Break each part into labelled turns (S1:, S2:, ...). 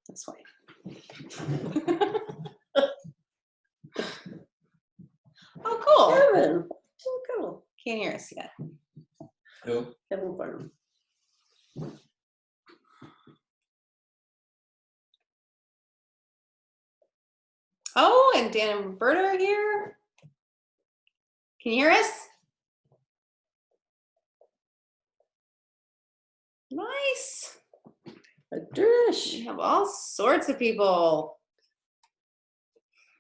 S1: This way. Oh, cool.
S2: Kevin. Oh, cool.
S1: Can't hear us yet.
S3: Who?
S2: Kevin Farnham.
S1: Oh, and Dan and Roberta are here. Can you hear us? Nice.
S2: Trish.
S1: We have all sorts of people.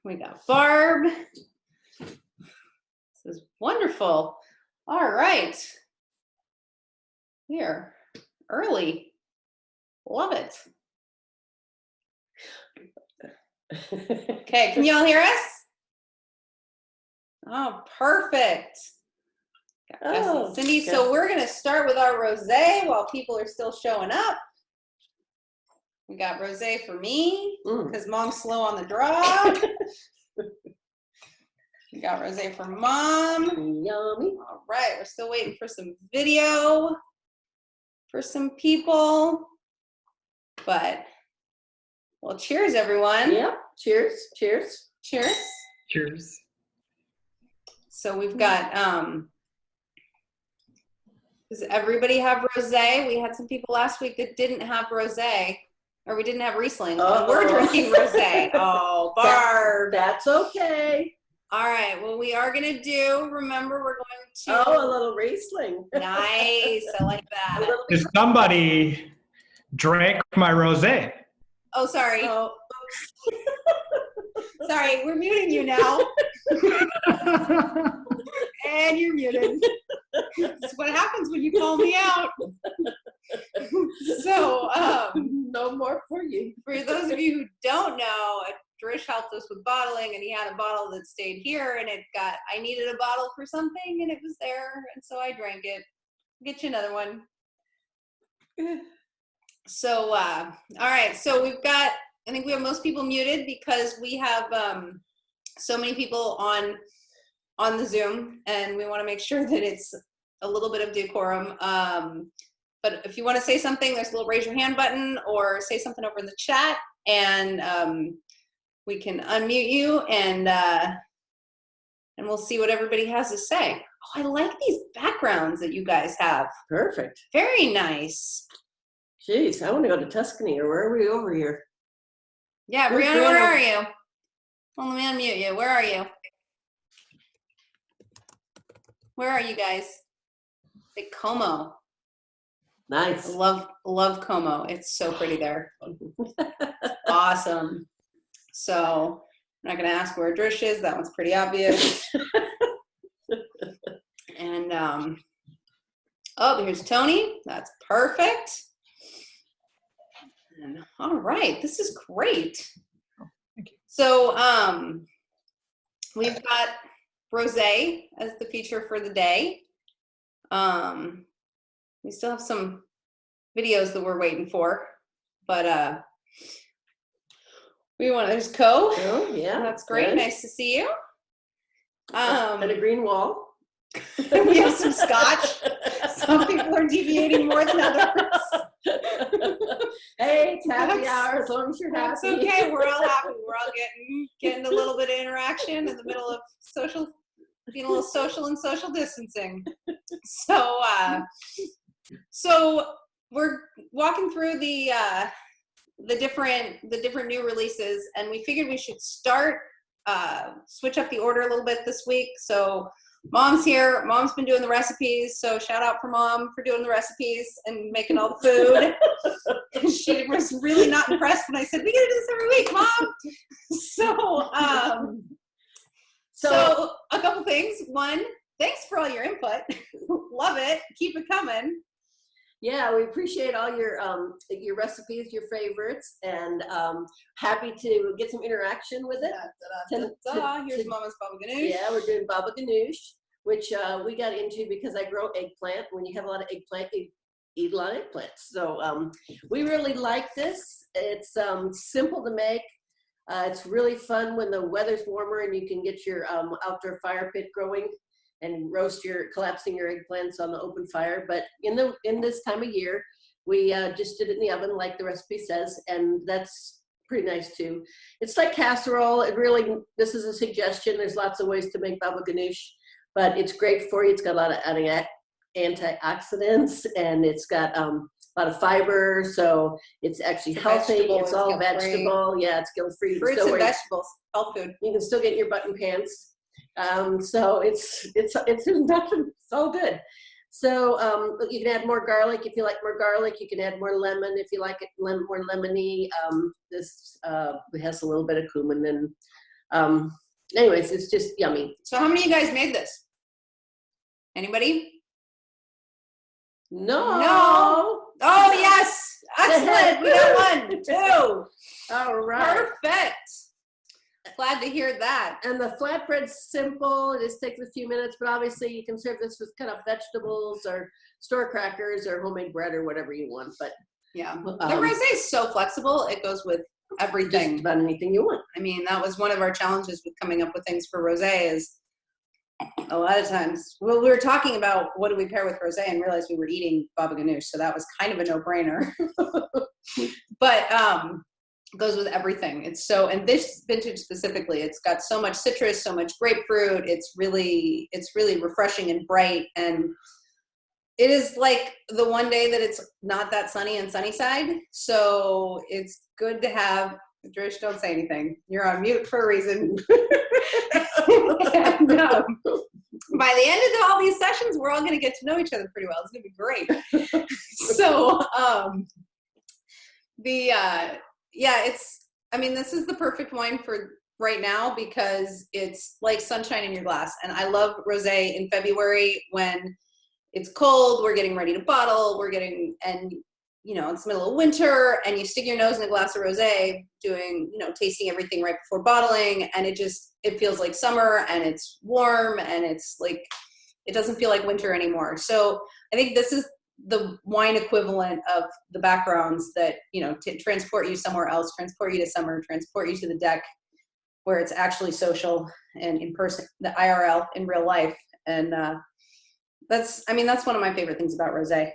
S1: We got Barb. This is wonderful. All right. We are early. Love it. Okay, can you all hear us? Oh, perfect. Got Jess and Cindy.
S2: okay.
S1: So we're gonna start with our rosé while people are still showing up. We got rosé for me because mom's slow on the draw. We got rosé for mom.
S2: Yummy.
S1: All right, we're still waiting for some video for some people, but well, cheers, everyone.
S2: Yep. Cheers. Cheers.
S1: Cheers.
S3: Cheers.
S1: So we've got, does everybody have rosé? We had some people last week that didn't have rosé, or we didn't have Riesling. And we're drinking rosé. Oh, Barb.
S2: That's okay.
S1: All right, well, we are gonna do, remember, we're going to.
S2: Oh, a little Riesling.
S1: Nice, I like that.
S3: If somebody drank my rosé.
S1: Oh, sorry.
S2: Oh.
S1: Sorry, we're muting you now. And you're muted. That's what happens when you call me out. So,
S2: no more for you.
S1: for those of you who don't know, Drish helped us with bottling, and he had a bottle that stayed here, and I needed a bottle for something, and it was there, and so I drank it. I'll get you another one. So, all right, so we've got, I think we have most people muted because we have so many people on the Zoom, and we want to make sure that it's a little bit of decorum. But if you want to say something, there's a little raise your hand button, or say something over in the chat, and we can unmute you, and we'll see what everybody has to say. Oh, I like these backgrounds that you guys have.
S2: Perfect.
S1: Very nice.
S2: Jeez, I want to go to Tuscany, or where are we over here?
S1: Yeah,
S2: Where's
S1: Brianna, where
S2: Brianna?
S1: are you? Well, let me unmute you. Where are you? Where are you guys? Like Como.
S2: Nice.
S1: I love Como. It's so pretty there. Awesome. So I'm not gonna ask where Drish is. That one's pretty obvious. And oh, here's Tony. That's perfect. And all right, this is great.
S3: Thank you.
S1: So we've got rosé as the feature for the day. We still have some videos that we're waiting for, but there's Co.
S2: Oh, yeah.
S1: That's great.
S2: Good.
S1: Nice to see you.
S2: And a green wall.
S1: We have some scotch. Some people are deviating more than others.
S2: Hey, it's happy
S1: That's-
S2: hour as long as you're
S1: That's
S2: happy.
S1: okay. We're all happy. We're all getting a little bit of interaction in the middle of being a little social and social distancing. So we're walking through the different new releases, and we figured we should switch up the order a little bit this week. So Mom's here. Mom's been doing the recipes, so shout out for Mom for doing the recipes and making all the food. She was really not impressed when I said, we gotta do this every week, Mom. So a couple things. One, thanks for all your input. Love it. Keep it coming.
S2: Yeah, we appreciate all your recipes, your favorites, and happy to get some interaction with it.
S1: Here's Mama's baba ganoush.
S2: Yeah, we're doing baba ganoush, which we got into because I grow eggplant. When you have a lot of eggplant, you eat a lot of eggplants. So we really like this. It's simple to make. It's really fun when the weather's warmer and you can get your outdoor fire pit going and collapsing your eggplants on the open fire. But in this time of year, We just did it in the oven like the recipe says, and that's pretty nice too. It's like casserole. It really, this is a suggestion. There's lots of ways to make baba ganoush, but it's great for you. It's got a lot of antioxidants, and it's got a lot of fiber, so it's actually healthy. It's all vegetable. Yeah, it's guilt-free.
S1: Fruits and vegetables, health food.
S2: You can still get your button pants. So it's nothing. It's all good. So you can add more garlic if you like more garlic. You can add more lemon if you like it more lemony. This has a little bit of cumin, and anyways, it's just yummy.
S1: So how many of you guys made this? Anybody?
S2: No.
S1: Oh yes, excellent. We got 1, 2.
S2: All right.
S1: Perfect. Glad to hear that.
S2: And the flatbread's simple. It just takes a few minutes, but obviously you can serve this with kind of vegetables or store crackers or homemade bread or whatever you want. But
S1: yeah, the rosé is so flexible. It goes with everything.
S2: Just about anything you want.
S1: I mean, that was one of our challenges with coming up with things for rosé is a lot of times, well, we were talking about what do we pair with rosé and realized we were eating baba ganoush. So that was kind of a no-brainer. But it goes with everything. It's so, and this vintage specifically, it's got so much citrus, so much grapefruit. It's really refreshing and bright. And it is like the one day that it's not that sunny and sunny side. So it's good to have, Drish, don't say anything. You're on mute for a reason. And, by the end of all these sessions, we're all going to get to know each other pretty well. It's going to be great. So yeah, I mean, this is the perfect wine for right now because it's like sunshine in your glass. And I love rosé in February when it's cold, we're getting ready to bottle, and you know, it's the middle of winter and you stick your nose in a glass of rosé doing, you know, tasting everything right before bottling. And it feels like summer and it's warm and it's like, it doesn't feel like winter anymore. So I think this is the wine equivalent of the backgrounds that, you know, to transport you somewhere else, transport you to summer, transport you to the deck where it's actually social and in person, the IRL in real life. And that's one of my favorite things about rosé.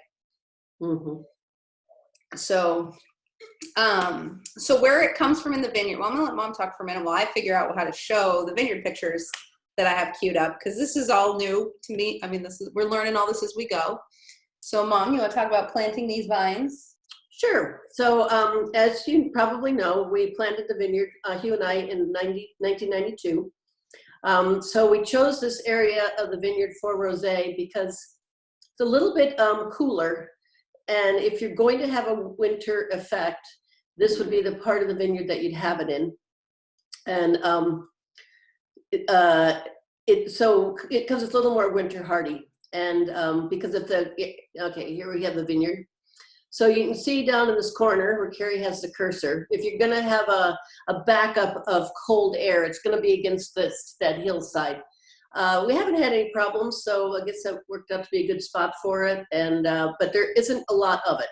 S2: Mm-hmm.
S1: So where it comes from in the vineyard, well, I'm gonna let Mom talk for a minute while I figure out how to show the vineyard pictures that I have queued up, because this is all new to me. I mean, we're learning all this as we go. So Mom, you want to talk about planting these vines?
S2: Sure. So as you probably know, we planted the vineyard, Hugh and I, in 1992. So we chose this area of the vineyard for rosé because it's a little bit cooler. And if you're going to have a winter effect, this would be the part of the vineyard that you'd have it in. And because it's a little more winter hardy. And because of okay, here we have the vineyard. So you can see down in this corner where Carrie has the cursor, if you're gonna have a backup of cold air, it's gonna be against that hillside. We haven't had any problems, so I guess that worked out to be a good spot for it. And but there isn't a lot of it.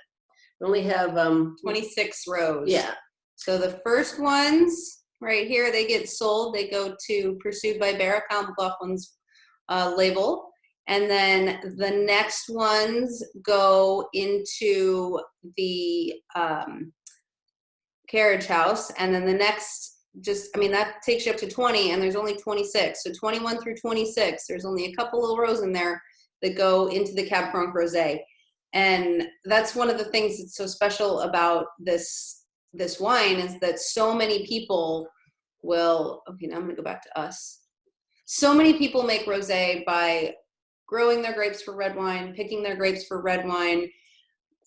S2: We only have
S1: 26 rows.
S2: Yeah.
S1: So the first ones right here, they get sold. They go to Pursued by Barra, Colin McLaughlin's label. And then the next ones go into the carriage house. And then the next, that takes you up to 20, and there's only 26. So 21 through 26, there's only a couple little rows in there that go into the Cab Franc Rosé. And that's one of the things that's so special about this wine is that so many people will, okay, now I'm gonna go back to us. So many people make rosé by growing their grapes for red wine, picking their grapes for red wine,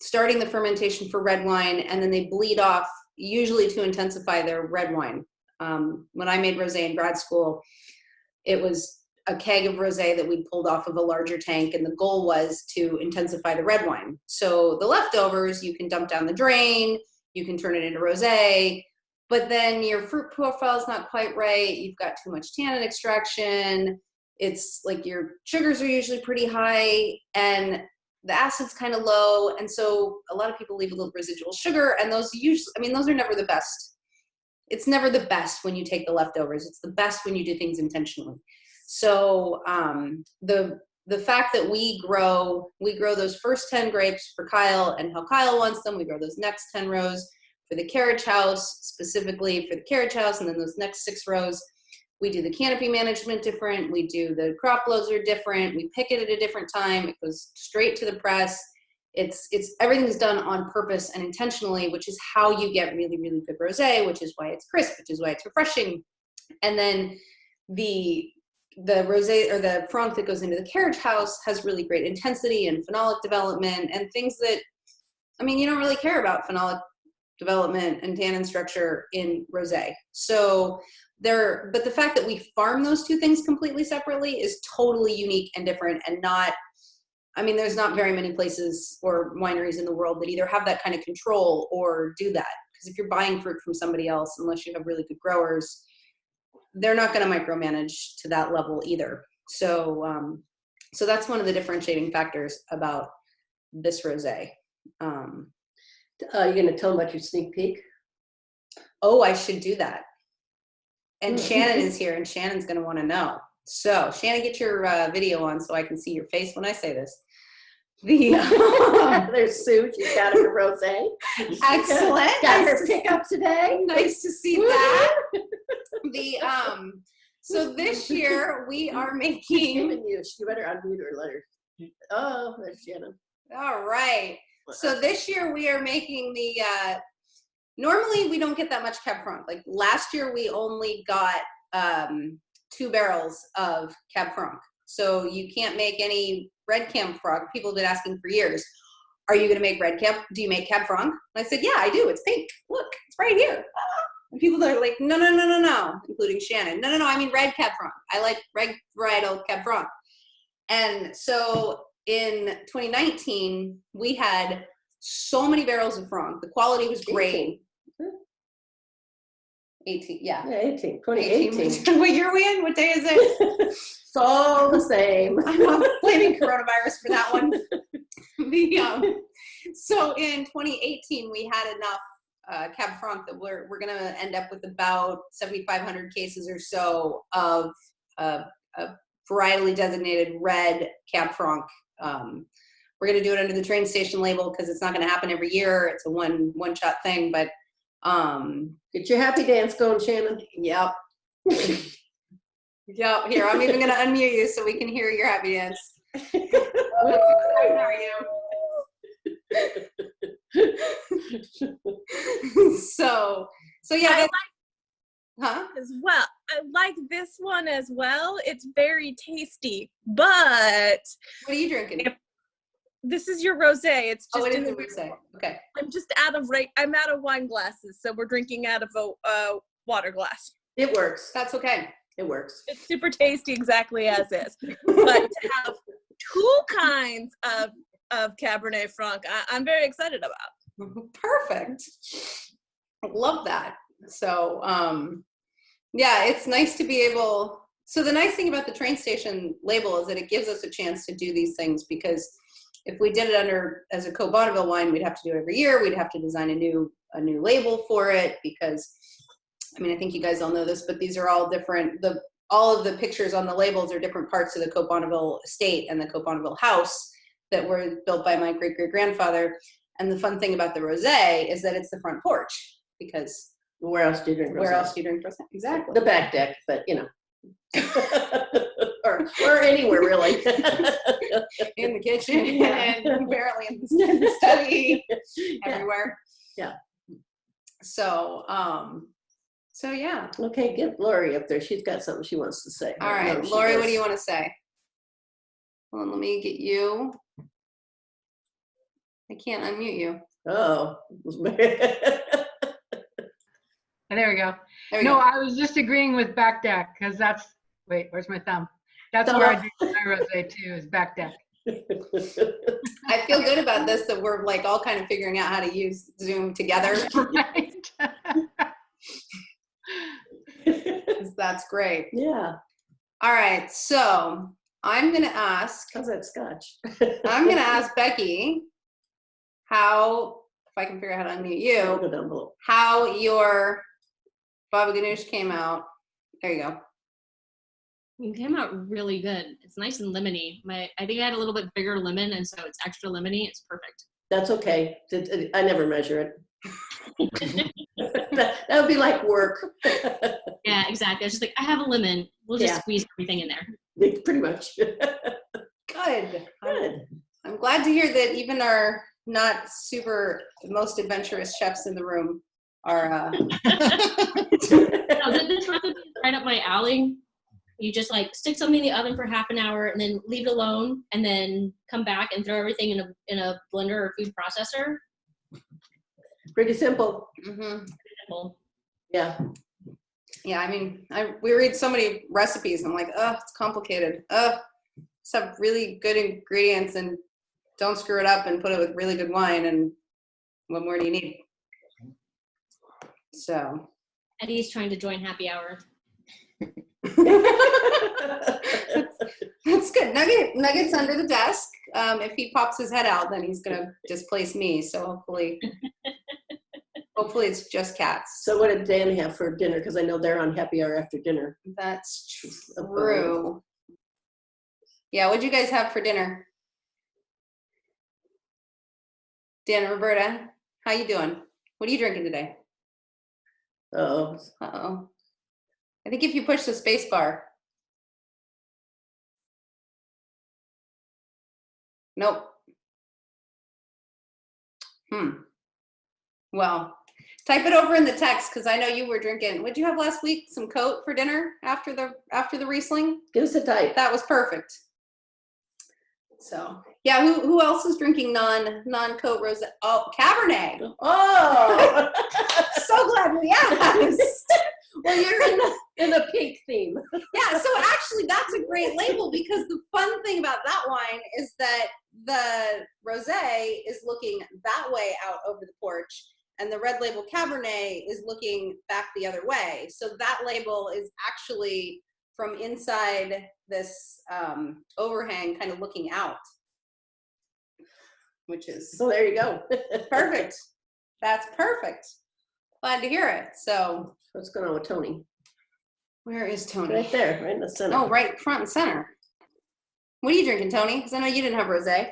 S1: starting the fermentation for red wine, and then they bleed off, usually to intensify their red wine. When I made rosé in grad school, it was a keg of rosé that we pulled off of a larger tank, and the goal was to intensify the red wine. So the leftovers, you can dump down the drain, you can turn it into rosé, but then your fruit profile is not quite right. You've got too much tannin extraction. It's like your sugars are usually pretty high and the acid's kind of low. And so a lot of people leave a little residual sugar, and those are never the best. It's never the best when you take the leftovers. It's the best when you do things intentionally. So the the fact that we grow those first 10 grapes for Kyle and how Kyle wants them. We grow those next 10 rows for the carriage house, specifically for the carriage house, and then those next 6 rows, we do the canopy management different. We do the crop blows are different. We pick it at a different time. It goes straight to the press. It's everything's done on purpose and intentionally, which is how you get really, really good rosé, which is why it's crisp, which is why it's refreshing. And then the rosé or the Franc that goes into the carriage house has really great intensity and phenolic development and things that, I mean, you don't really care about phenolic development and tannin structure in rosé. So but the fact that we farm those two things completely separately is totally unique and different, and not, I mean, there's not very many places or wineries in the world that either have that kind of control or do that. Because if you're buying fruit from somebody else, unless you have really good growers, they're not going to micromanage to that level either. So, so that's one of the differentiating factors about this rosé.
S2: You're going to tell them about your sneak peek?
S1: Oh, I should do that. And Shannon is here, and Shannon's going to want to know. So, Shannon, get your video on so I can see your face when I say this.
S2: There's Sue. She's got her rosé.
S1: Excellent.
S2: Got her pickup today.
S1: Nice to see that. So this year we are making.
S2: You better unmute her. Let her. Oh, there's Shannon.
S1: All right. So this year we are making the. Normally we don't get that much Cab Franc. Like last year we only got 2 barrels of Cab Franc. So you can't make any red Cab Franc. People have been asking for years, are you going to make red Cab? Do you make Cab Franc? And I said, yeah, I do. It's pink. Look, it's right here. And people are like, no, including Shannon. No, I mean red Cab Franc. I like red varietal Cab Franc. And so in 2019, we had so many barrels of Franc. The quality was great. 18, yeah.
S2: Yeah, 18. 2018.
S1: What year are we in? What day is it?
S2: It's all the same.
S1: I'm not blaming coronavirus for that one. So in 2018, we had enough Cab Franc that we're going to end up with about 7,500 cases or so of varietally designated red Cab Franc. We're going to do it under the train station label because it's not going to happen every year. It's a one-shot thing, but
S2: get your happy dance going, Shannon.
S1: Yep. Yep. Here, I'm even going to unmute you so we can hear your happy dance. How are you? So yeah.
S4: As well. I like this one as well. It's very tasty, but
S1: What are you drinking?
S4: this is your rosé. It's just
S1: it
S4: in
S1: is
S4: the
S1: a rosé. Okay.
S4: I'm out of wine glasses, so we're drinking out of a water glass.
S2: It works.
S1: That's okay.
S2: It works.
S4: It's super tasty exactly as is. But to have 2 kinds of Cabernet Franc, I'm very excited about.
S1: Perfect. I love that. So, yeah, it's nice to be able. So the nice thing about the train station label is that it gives us a chance to do these things, because if we did it as a Côte Bonneville wine, we'd have to do it every year. We'd have to design a new label for it, because, I mean, I think you guys all know this, but these are all different. All of the pictures on the labels are different parts of the Côte Bonneville estate and the Côte Bonneville house that were built by my great-great-grandfather. And the fun thing about the rosé is that it's the front porch, because
S2: where else do you drink rosé?
S1: Where else do you drink rosé? Exactly.
S2: The back deck, but you know. or anywhere really.
S1: In the kitchen, and apparently in the study, everywhere.
S2: Yeah.
S1: So yeah.
S2: Okay, get Lori up there. She's got something she wants to say.
S1: All right, Lori, what do you want to say? Hold on, let me get you. I can't unmute you.
S2: Oh.
S5: There we go.
S1: There we
S5: No,
S1: go.
S5: I was just agreeing with back deck, because wait, where's my thumb? That's where I do my rosé too, is back deck.
S1: I feel good about this, that we're like all kind of figuring out how to use Zoom together.
S5: Right.
S1: 'Cause that's great.
S2: Yeah.
S1: All right, so I'm going to ask.
S2: How's that scotch?
S1: I'm going to ask Becky how, if I can figure out how to unmute
S2: I'll
S1: you,
S2: go down below.
S1: how your Baba Ganoush came out. There you go.
S6: It came out really good. It's nice and lemony. I think I had a little bit bigger lemon, and so it's extra lemony. It's perfect.
S2: That's okay. I never measure it. That would be like work.
S6: Yeah, exactly. I was just like, I have a lemon. We'll just
S2: Yeah.
S6: squeeze everything in there.
S2: Pretty much.
S1: Good.
S2: Good.
S1: I'm glad to hear that even our not super most adventurous chefs in the room are.
S6: No, this recipe is right up my alley. You just like stick something in the oven for half an hour and then leave it alone, and then come back and throw everything in a blender or food processor.
S2: Pretty simple.
S1: Mhm.
S6: Simple.
S2: Yeah.
S1: Yeah, I mean, we read so many recipes. And I'm like, oh, it's complicated. Just have really good ingredients and don't screw it up and put it with really good wine. And what more do you need? So.
S6: Eddie's trying to join happy hour.
S1: That's good. Nugget's under the desk. If he pops his head out, then he's gonna displace me. So hopefully it's just cats.
S2: So what did Dan have for dinner? Because I know they're on happy hour after dinner.
S1: That's true. Yeah, what'd you guys have for dinner? Dan and Roberta, how you doing? What are you drinking today?
S2: Oh.
S1: Uh-oh. I think if you push the space bar. Nope. Well, type it over in the text because I know you were drinking. What'd you have last week? Some Coat for dinner after the Riesling?
S2: Give us a type.
S1: That was perfect. So yeah, who else is drinking non-Coat Rosé? Oh, Cabernet.
S2: Oh.
S1: So glad we asked.
S2: Well, you're in the pink theme.
S1: Yeah, so actually that's a great label because the fun thing about that wine is that the Rosé is looking that way out over the porch and the red label Cabernet is looking back the other way. So that label is actually from inside this overhang kind of looking out, which is
S2: So there you go.
S1: perfect. That's perfect. Glad to hear it. So
S2: What's going on with Tony?
S1: where is Tony?
S2: Right there, right in the center.
S1: Oh, right front and center. What are you drinking, Tony? Because I know you didn't have rosé.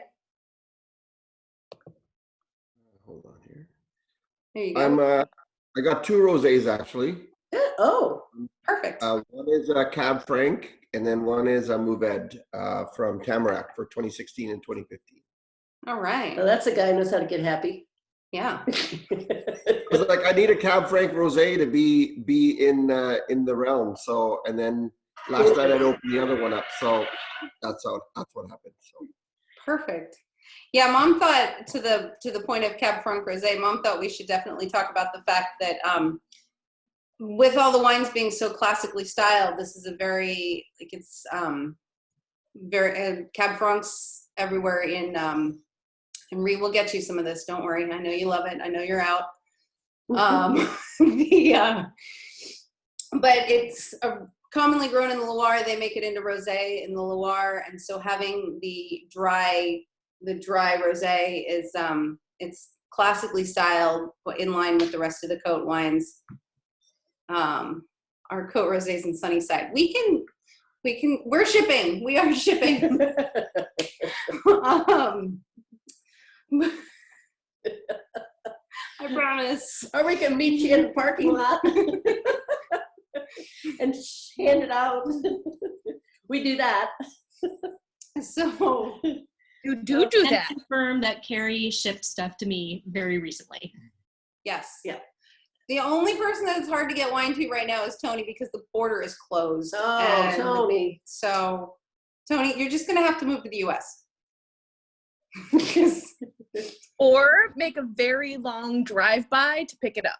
S7: Hold on here.
S1: There you go.
S7: I got two rosés actually.
S2: Oh,
S1: Perfect.
S7: One is Cab Franc, and then one is a Mourvèdre from Tamarack for 2016 and 2015.
S1: All right.
S2: well, that's a guy who knows how to get happy.
S1: Yeah.
S7: It's like I need a Cab Franc rosé to be in the realm. So, and then last night I'd opened the other one up. So that's what happened. So
S1: Perfect. Yeah, Mom thought to the point of Cab Franc rosé, Mom thought we should definitely talk about the fact that with all the wines being so classically styled, this is a very like it's very Cab Francs everywhere in and we'll get you some of this. Don't worry. I know you love it. I know you're out. But it's commonly grown in the Loire. They make it into rosé in the Loire, and so having the dry rosé is it's classically styled in line with the rest of the Coat wines. Our Coat rosés in Sunnyside. We're shipping. We are shipping. I promise.
S2: Or we can meet you in the parking lot and hand it out. We do that.
S1: So
S4: You do
S6: And
S4: that.
S6: confirm that Carrie shipped stuff to me very recently.
S1: yes.
S2: Yeah.
S1: The only person that it's hard to get wine to right now is Tony because the border is closed.
S2: Oh,
S1: And
S2: Tony.
S1: So, Tony, you're just gonna have to move to the U.S. Because
S4: Or make a very long drive-by to pick it up.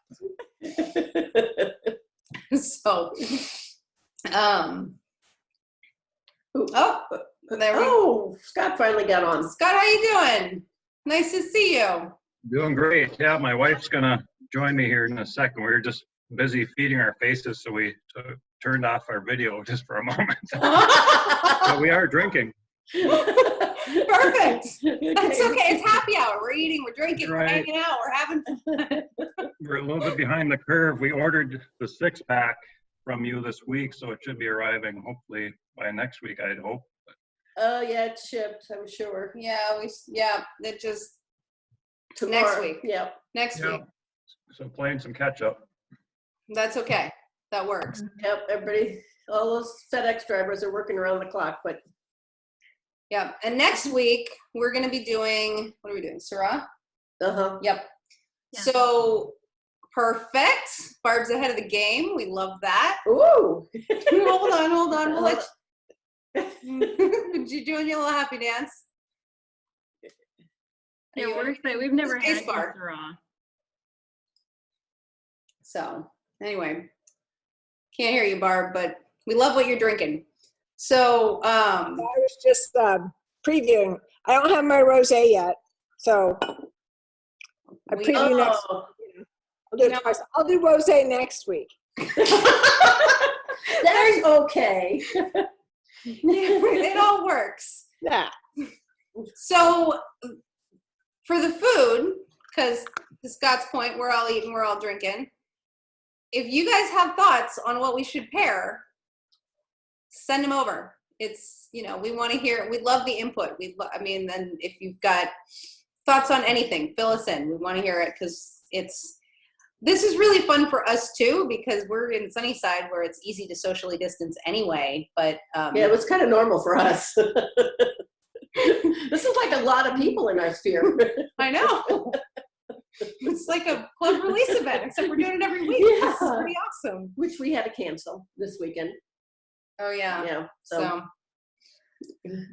S1: so, oh, there we go.
S2: Oh, Scott finally got on.
S1: Scott, how you doing? Nice to see you.
S8: Doing great. Yeah, my wife's gonna join me here in a second. We were just busy feeding our faces, so we turned off our video just for a moment. But we are drinking.
S1: Perfect. That's okay. It's happy hour. We're eating, we're drinking, we're
S8: Right.
S1: hanging out, we're having fun.
S8: We're a little bit behind the curve. We ordered the 6-pack from you this week, so it should be arriving hopefully by next week, I'd hope.
S2: Oh, yeah, it's shipped, I'm sure.
S1: Yeah, it just,
S2: Tomorrow.
S1: next week.
S2: Yeah.
S1: Next
S8: Yeah.
S1: week.
S8: So playing some catch up.
S1: That's okay. That works.
S2: Yep, everybody, all those FedEx drivers are working around the clock, but
S1: Yeah. And next week, we're going to be doing, what are we doing? Syrah?
S2: uh-huh.
S1: Yep.
S6: Yeah.
S1: So perfect. Barb's ahead of the game. We love that.
S2: Ooh.
S1: Hold on. We'll let you doing your little happy dance?
S9: Yeah,
S1: Are you
S9: we're excited. We've never
S1: Space
S9: had
S1: bar.
S9: Syrah.
S1: So anyway, can't hear you, Barb, but we love what you're drinking. So
S10: I was just previewing. I don't have my rosé yet, so I
S1: We-
S10: preview next.
S2: Oh.
S10: I'll do it twice. I'll do rosé next week.
S2: That's okay.
S1: it all works.
S10: Yeah.
S1: So for the food, because to Scott's point, we're all eating, we're all drinking. If you guys have thoughts on what we should pair, send them over. It's, we want to hear, we love the input. And if you've got thoughts on anything, fill us in. We want to hear it because this is really fun for us too, because we're in Sunnyside where it's easy to socially distance anyway, but
S2: Yeah, it was kind of normal for us. This is like a lot of people in our sphere.
S1: I know. It's like a club release event, except we're doing it every week.
S2: Yeah.
S1: This is pretty awesome.
S2: Which we had to cancel this weekend.
S1: Oh yeah.
S2: Yeah.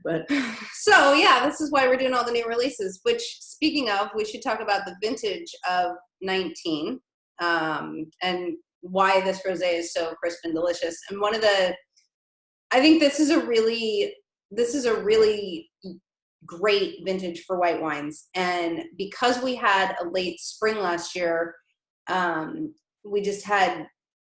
S2: But
S1: So yeah, this is why we're doing all the new releases, which speaking of, we should talk about the vintage of 19 and why this rosé is so crisp and delicious. And I think this is a really great vintage for white wines. And because we had a late spring last year,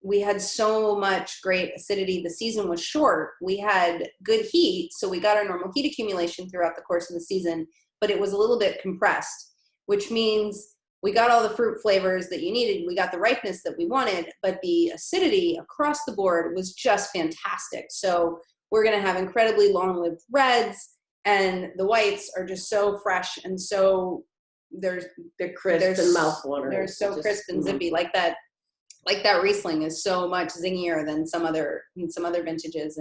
S1: we had so much great acidity. The season was short. We had good heat, so we got our normal heat accumulation throughout the course of the season, but it was a little bit compressed, which means we got all the fruit flavors that you needed. We got the ripeness that we wanted, but the acidity across the board was just fantastic. So we're going to have incredibly long-lived reds, and the whites are just so fresh and so they're
S2: crisp and mouthwatering.
S1: They're so crisp and zippy, like that Riesling is so much zingier than some other vintages,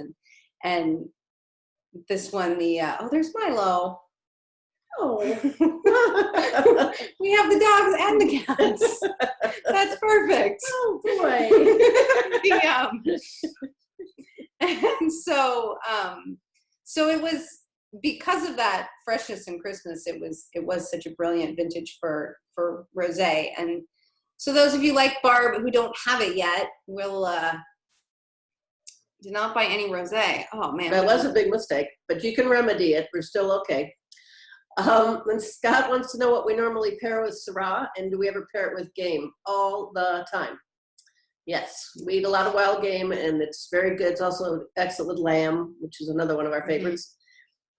S1: and this one, there's Milo.
S2: Oh.
S1: We have the dogs and the cats. That's perfect.
S2: Oh boy.
S1: And so it was, because of that freshness and crispness, it was such a brilliant vintage for rosé. And so those of you like Barb who don't have it yet will do not buy any rosé. Oh man,
S2: That was a big mistake, but you can remedy it. We're still okay. And Scott wants to know what we normally pair with Syrah, and do we ever pair it with game? All the time. Yes, we eat a lot of wild game, and it's very good. It's also excellent with lamb, which is another one of our favorites.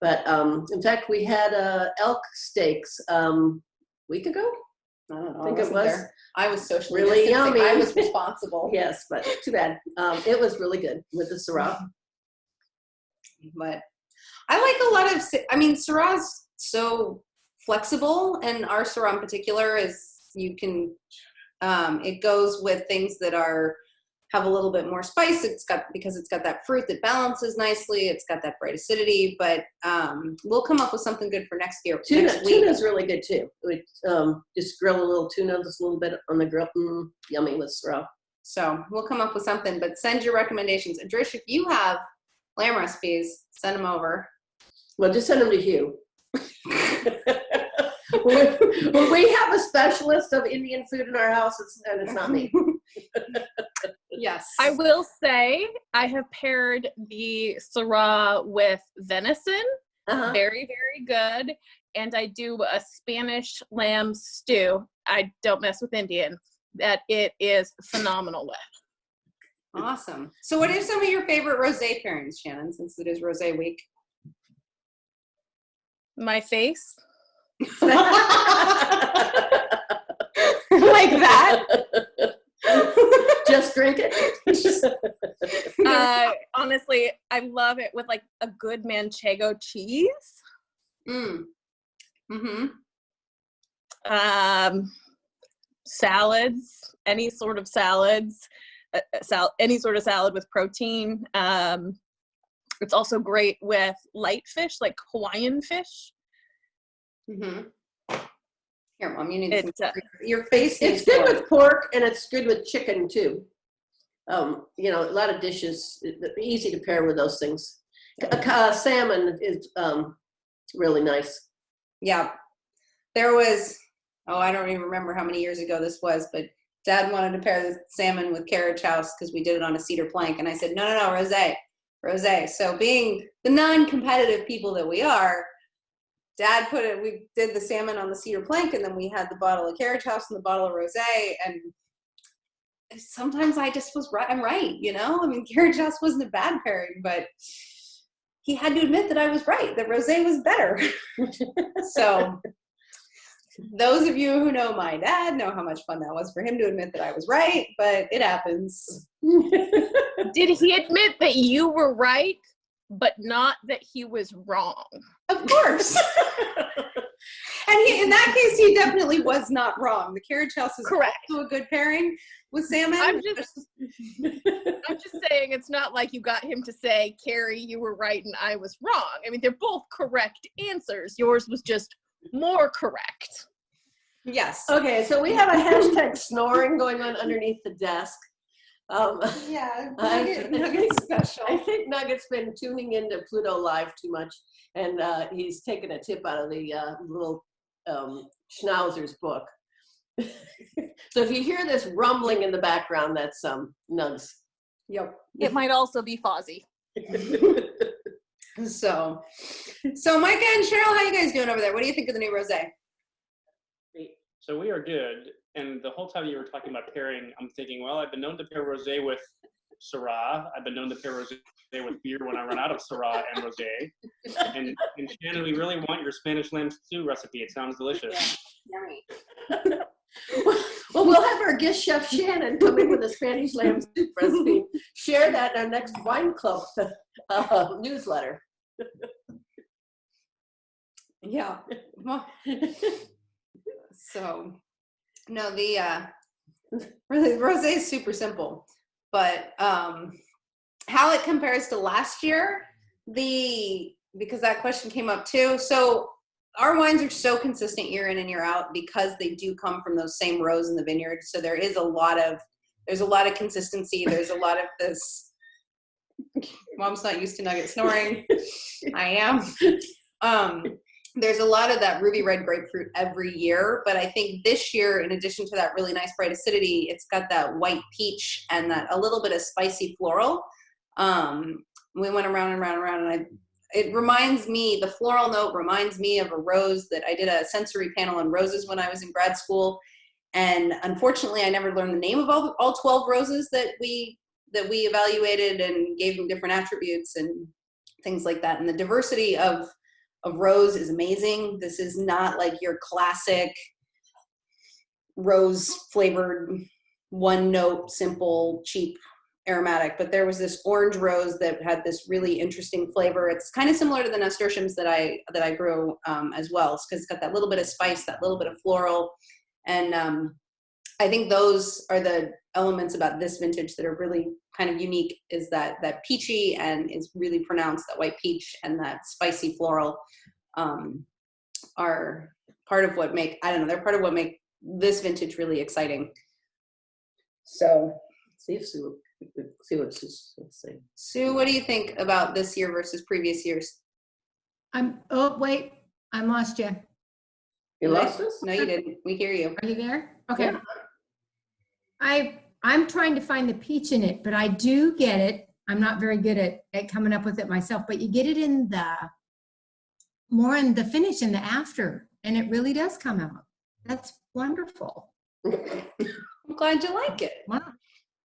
S2: But in fact, we had elk steaks a week ago.
S1: I don't know.
S2: I think it was.
S1: I was socially
S2: Really
S1: distancing.
S2: yummy.
S1: I was responsible.
S2: Yes, but too bad. It was really good with the Syrah.
S1: But I like a lot of, Syrah's so flexible, and our Syrah in particular is, you can, it goes with things that have a little bit more spice. Because it's got that fruit that balances nicely. It's got that bright acidity, but we'll come up with something good for next year. Next week.
S2: Tuna's really good too. We just grill a little tuna, just a little bit on the grill. Yummy with Syrah.
S1: So we'll come up with something, but send your recommendations. And Drish, if you have lamb recipes, send them over.
S2: Well, just send them to Hugh. When we have a specialist of Indian food in our house, it's not me.
S1: Yes.
S4: I will say I have paired the Syrah with venison.
S2: Uh-huh.
S4: Very, very good. And I do a Spanish lamb stew. I don't mess with Indian. That it is phenomenal with.
S1: Awesome. So what are some of your favorite rosé pairings, Shannon, since it is rosé week?
S4: My face.
S1: Like that?
S2: Just drink it.
S4: love it with like a good manchego cheese. Salads, any sort of salads, any sort of salad with protein. It's also great with light fish, like Hawaiian fish.
S1: Here, Mom, you need
S4: It's,
S1: your face.
S2: It's good with pork and it's good with chicken too. You know, a lot of dishes, easy to pair with those things. Salmon is really nice.
S1: Yeah. There was, I don't even remember how many years ago this was, but Dad wanted to pair the salmon with carriage house because we did it on a cedar plank. And I said, no, rosé. So being the non-competitive people that we are, Dad we did the salmon on the cedar plank, and then we had the bottle of carriage house and the bottle of rosé. And sometimes I just was right. I'm right, you know? I mean, carriage house wasn't a bad pairing, but he had to admit that I was right, that rosé was better. So those of you who know my dad know how much fun that was for him to admit that I was right, but it happens.
S4: Did he admit that you were right, but not that he was wrong?
S1: Of course. And in that case, he definitely was not wrong. The carriage house is
S4: correct.
S1: Also a good pairing with salmon.
S4: I'm just saying it's not like you got him to say, Carrie, you were right and I was wrong. I mean, they're both correct answers. Yours was just more correct.
S1: Yes.
S2: Okay, so we have a hashtag snoring going on underneath the desk.
S1: Yeah,
S2: Nugget's special. I think Nugget's been tuning into Pluto Live too much, and he's taken a tip out of the little Schnauzer's book. So if you hear this rumbling in the background, that's Nugs.
S1: Yep.
S4: It might also be Fozzie.
S1: So Micah and Cheryl, how you guys doing over there? What do you think of the new rosé?
S9: So we are good. And the whole time you were talking about pairing, I'm thinking, well, I've been known to pair rosé with Syrah. I've been known to pair rosé with beer when I run out of Syrah and rosé. And Shannon, we really want your Spanish lamb stew recipe. It sounds delicious.
S1: Yeah. Yummy.
S2: Well, we'll have our guest chef Shannon come in with a Spanish lamb soup recipe. Share that in our next wine club newsletter.
S1: Yeah. So, no, the really rosé is super simple, but how it compares to last year, because that question came up too. So our wines are so consistent year in and year out because they do come from those same rows in the vineyard. So there's a lot of consistency. There's a lot of this. Mom's not used to Nugget snoring. I am. There's a lot of that ruby red grapefruit every year, but I think this year, in addition to that really nice bright acidity, it's got that white peach and that a little bit of spicy floral. We went around and around, and it reminds me, the floral note reminds me of a rose that I did a sensory panel on roses when I was in grad school, and unfortunately, I never learned the name of all 12 roses that we evaluated and gave them different attributes and things like that, and the diversity of rose is amazing. This is not like your classic rose flavored one note, simple, cheap aromatic, but there was this orange rose that had this really interesting flavor. It's kind of similar to the nasturtiums that I grew as well, because it's got that little bit of spice, that little bit of floral, and I think those are the elements about this vintage that are really kind of unique, is that peachy and is really pronounced, that white peach and that spicy floral are part of what they're part of what make this vintage really exciting. So
S2: see what Sue's saying.
S1: Sue, what do you think about this year versus previous years?
S11: Oh, wait, I lost you.
S2: You lost us?
S1: No, you didn't. We hear you.
S11: Are you there? Okay.
S2: Yeah.
S11: I'm trying to find the peach in it, but I do get it. I'm not very good at coming up with it myself, but you get it more in the finish in the after, and it really does come out. That's wonderful.
S1: I'm glad you like it.
S11: Wow.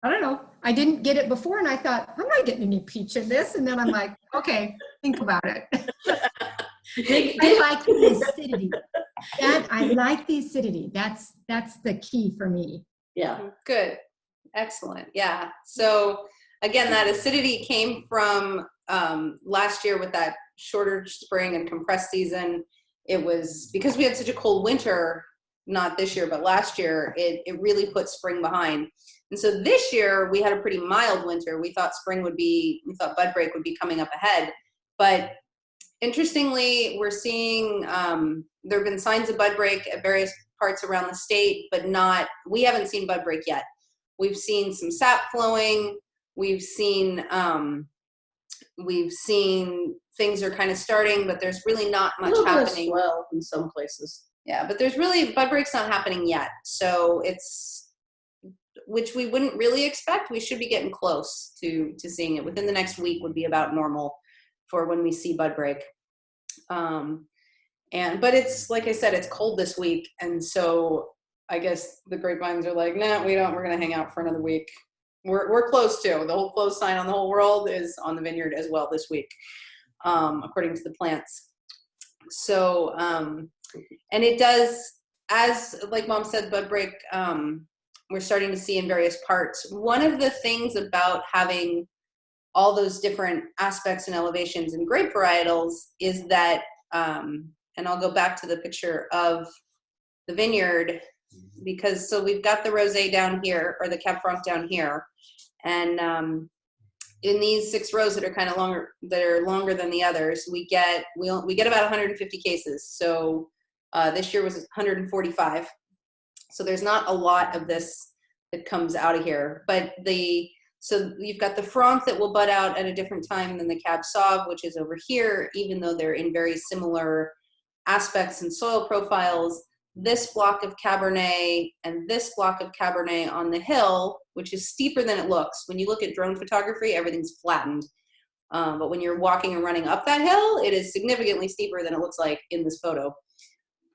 S11: I don't know. I didn't get it before, and I thought, I'm not getting any peach in this. And then I'm like, okay, think about it. I like the acidity. I like the acidity. That's the key for me.
S2: Yeah.
S1: Good. Excellent. Yeah. So again, that acidity came from last year with that shorter spring and compressed season, it was because we had such a cold winter, not this year, but last year, it really put spring behind. And so this year we had a pretty mild winter. We thought bud break would be coming up ahead. But interestingly, we're seeing, there have been signs of bud break at various parts around the state, but we haven't seen bud break yet. We've seen some sap flowing. We've seen things are kind of starting, but there's really not much happening.
S2: Swell in some places.
S1: Yeah, but there's really, bud break's not happening yet. So which we wouldn't really expect. We should be getting close to seeing it. Within the next week would be about normal for when we see bud break. But it's, like I said, it's cold this week. And so I guess the grapevines are like, nah, we're going to hang out for another week. We're close to. The whole close sign on the whole world is on the vineyard as well this week, according to the plants. So, and it does, as like Mom said, bud break, we're starting to see in various parts. One of the things about having all those different aspects and elevations in grape varietals is that, and I'll go back to the picture of the vineyard, because so we've got the Rosé down here, or the Cab Franc down here, and in these 6 rows that are kind of longer, that are longer than the others, we get about 150 cases. So this year was 145. So there's not a lot of this that comes out of here, but so you've got the Franc that will bud out at a different time than the Cab Sauv, which is over here, even though they're in very similar aspects and soil profiles. This block of Cabernet and this block of Cabernet on the hill, which is steeper than it looks. When you look at drone photography, everything's flattened. But when you're walking and running up that hill, it is significantly steeper than it looks like in this photo.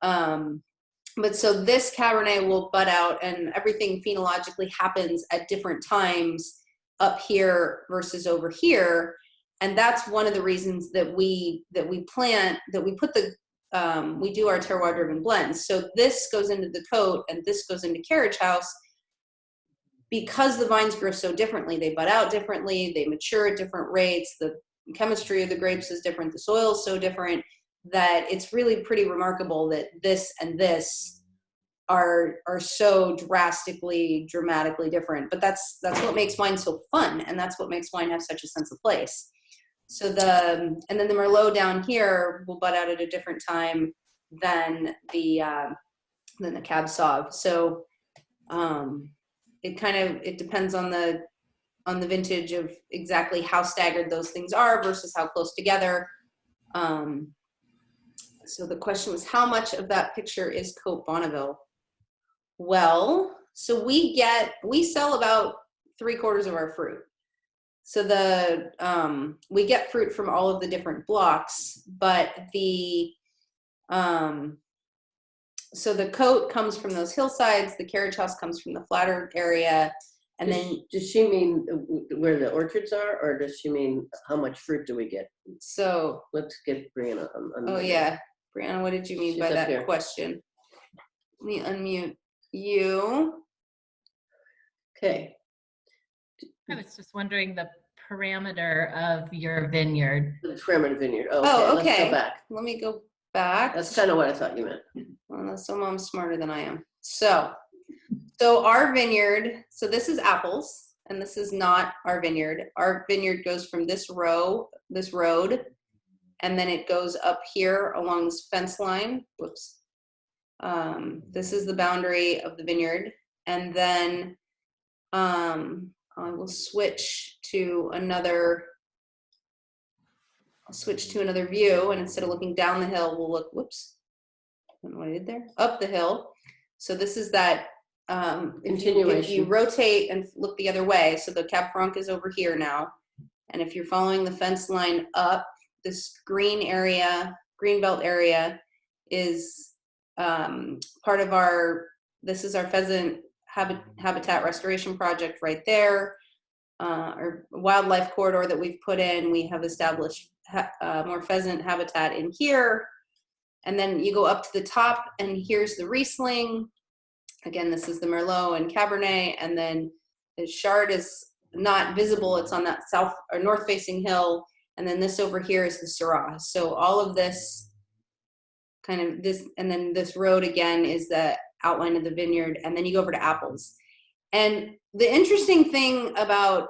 S1: But so this Cabernet will bud out, and everything phenologically happens at different times up here versus over here. And that's one of the reasons that we do our terroir driven blends. So this goes into the coat and this goes into carriage house because the vines grow so differently. They bud out differently, they mature at different rates, the chemistry of the grapes is different, the soil is so different, that it's really pretty remarkable that this and this are so dramatically different. But that's what makes wine so fun, and that's what makes wine have such a sense of place. So and then the Merlot down here will bud out at a different time than the Cab Sauv. So it depends on the vintage of exactly how staggered those things are versus how close together. So the question was, how much of that picture is Côte Bonneville? Well, so we sell about 3/4 of our fruit. So we get fruit from all of the different blocks, but so the coat comes from those hillsides, the carriage house comes from the flatter area, and then.
S2: Does she mean where the orchards are, or does she mean how much fruit do we get?
S1: So
S2: let's get Brianna on.
S1: Oh yeah, Brianna, what did you mean by that question? Let me unmute you.
S2: Okay.
S12: I was just wondering the parameter of your vineyard.
S2: The parameter vineyard.
S1: Oh, okay.
S2: Let's go back.
S1: Let me go back.
S2: That's kind of what I thought you meant.
S1: Well, so Mom's smarter than I am. So our vineyard, so this is apples, and this is not our vineyard. Our vineyard goes from this road, and then it goes up here along this fence line. Whoops. This is the boundary of the vineyard. And then I will switch to another view, and instead of looking down the hill, we'll look, whoops, I don't know what I did there, up the hill. So this is that,
S2: continuation.
S1: If you rotate and look the other way, so the Cab Franc is over here now, and if you're following the fence line up, this green belt area is part of this is our pheasant habitat restoration project right there, our wildlife corridor that we've put in. We have established more pheasant habitat in here, and then you go up to the top, and here's the Riesling. Again, this is the Merlot and Cabernet, and then the Chard is not visible. It's on that south or north facing hill, And then this over here is the Syrah. So all of this kind of this, and then this road again is the outline of the vineyard. And then you go over to apples. And the interesting thing about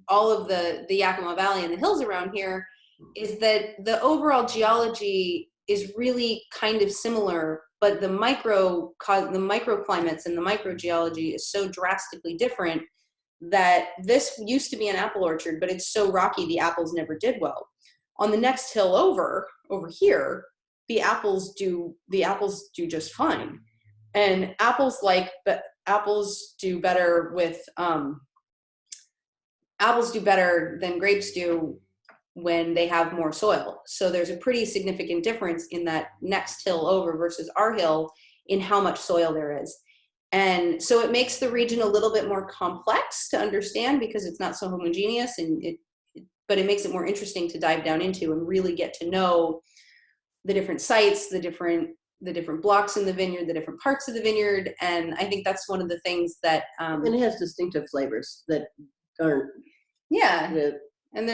S1: all of the Yakima Valley and the hills around here is that the overall geology is really kind of similar, but the microclimates and the microgeology is so drastically different that this used to be an apple orchard, but it's so rocky the apples never did well. On the next hill over here, the apples do just fine. And apples do better than grapes do when they have more soil. So there's a pretty significant difference in that next hill over versus our hill in how much soil there is. And so it makes the region a little bit more complex to understand because it's not so homogeneous, but it makes it more interesting to dive down into and really get to know the different sites, the different blocks in the vineyard, the different parts of the vineyard. And I think that's one of the things that
S2: and it has distinctive flavors that aren't.
S1: Yeah. And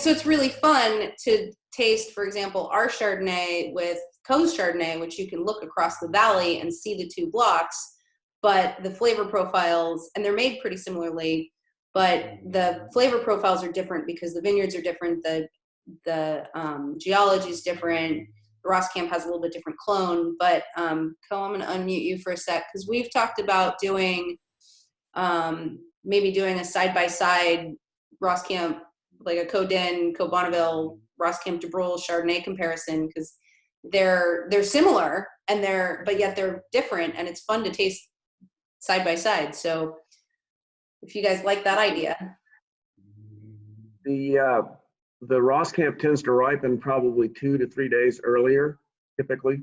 S1: so it's really fun to taste, for example, our Chardonnay with Co's Chardonnay, which you can look across the valley and see the two blocks, but the flavor profiles, and they're made pretty similarly, but the flavor profiles are different because the vineyards are different, the geology is different. Roskamp has a little bit different clone, but Co, I'm going to unmute you for a sec because we've talked about maybe doing a side-by-side Roskamp, like a Codin, Co-Bonneville, Roskamp de Brule Chardonnay comparison, because they're similar but yet they're different, and it's fun to taste side by side. So if you guys like that idea.
S13: The Roskamp tends to ripen probably 2 to 3 days earlier, typically,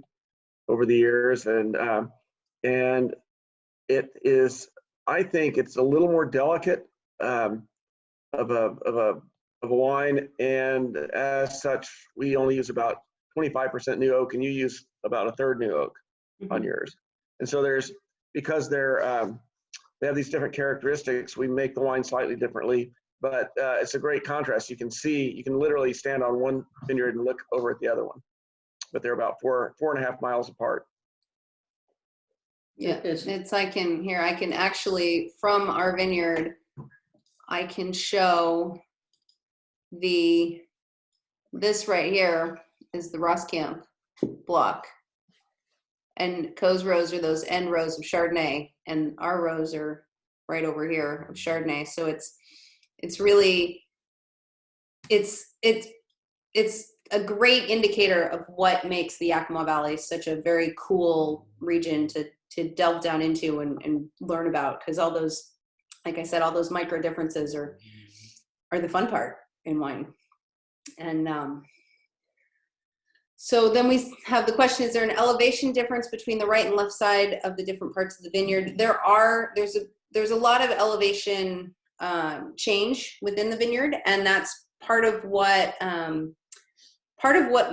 S13: over the years, and it is. I think it's a little more delicate of a wine, and as such, we only use about 25% new oak, and you use about a third new oak on yours. And so because they have these different characteristics, we make the wine slightly differently. But it's a great contrast. You can literally stand on one vineyard and look over at the other one, but they're about 4.5 miles apart.
S1: Yeah, I can actually, from our vineyard, I can show this right here is the Roskamp block. And Co's rows are those end rows of Chardonnay, and our rows are right over here of Chardonnay. So it's really a great indicator of what makes the Yakima Valley such a very cool region to delve down into and learn about, because all those, like I said, all those micro differences are the fun part in wine. And so then we have the question, is there an elevation difference between the right and left side of the different parts of the vineyard? There's a lot of elevation change within the vineyard, and that's part of what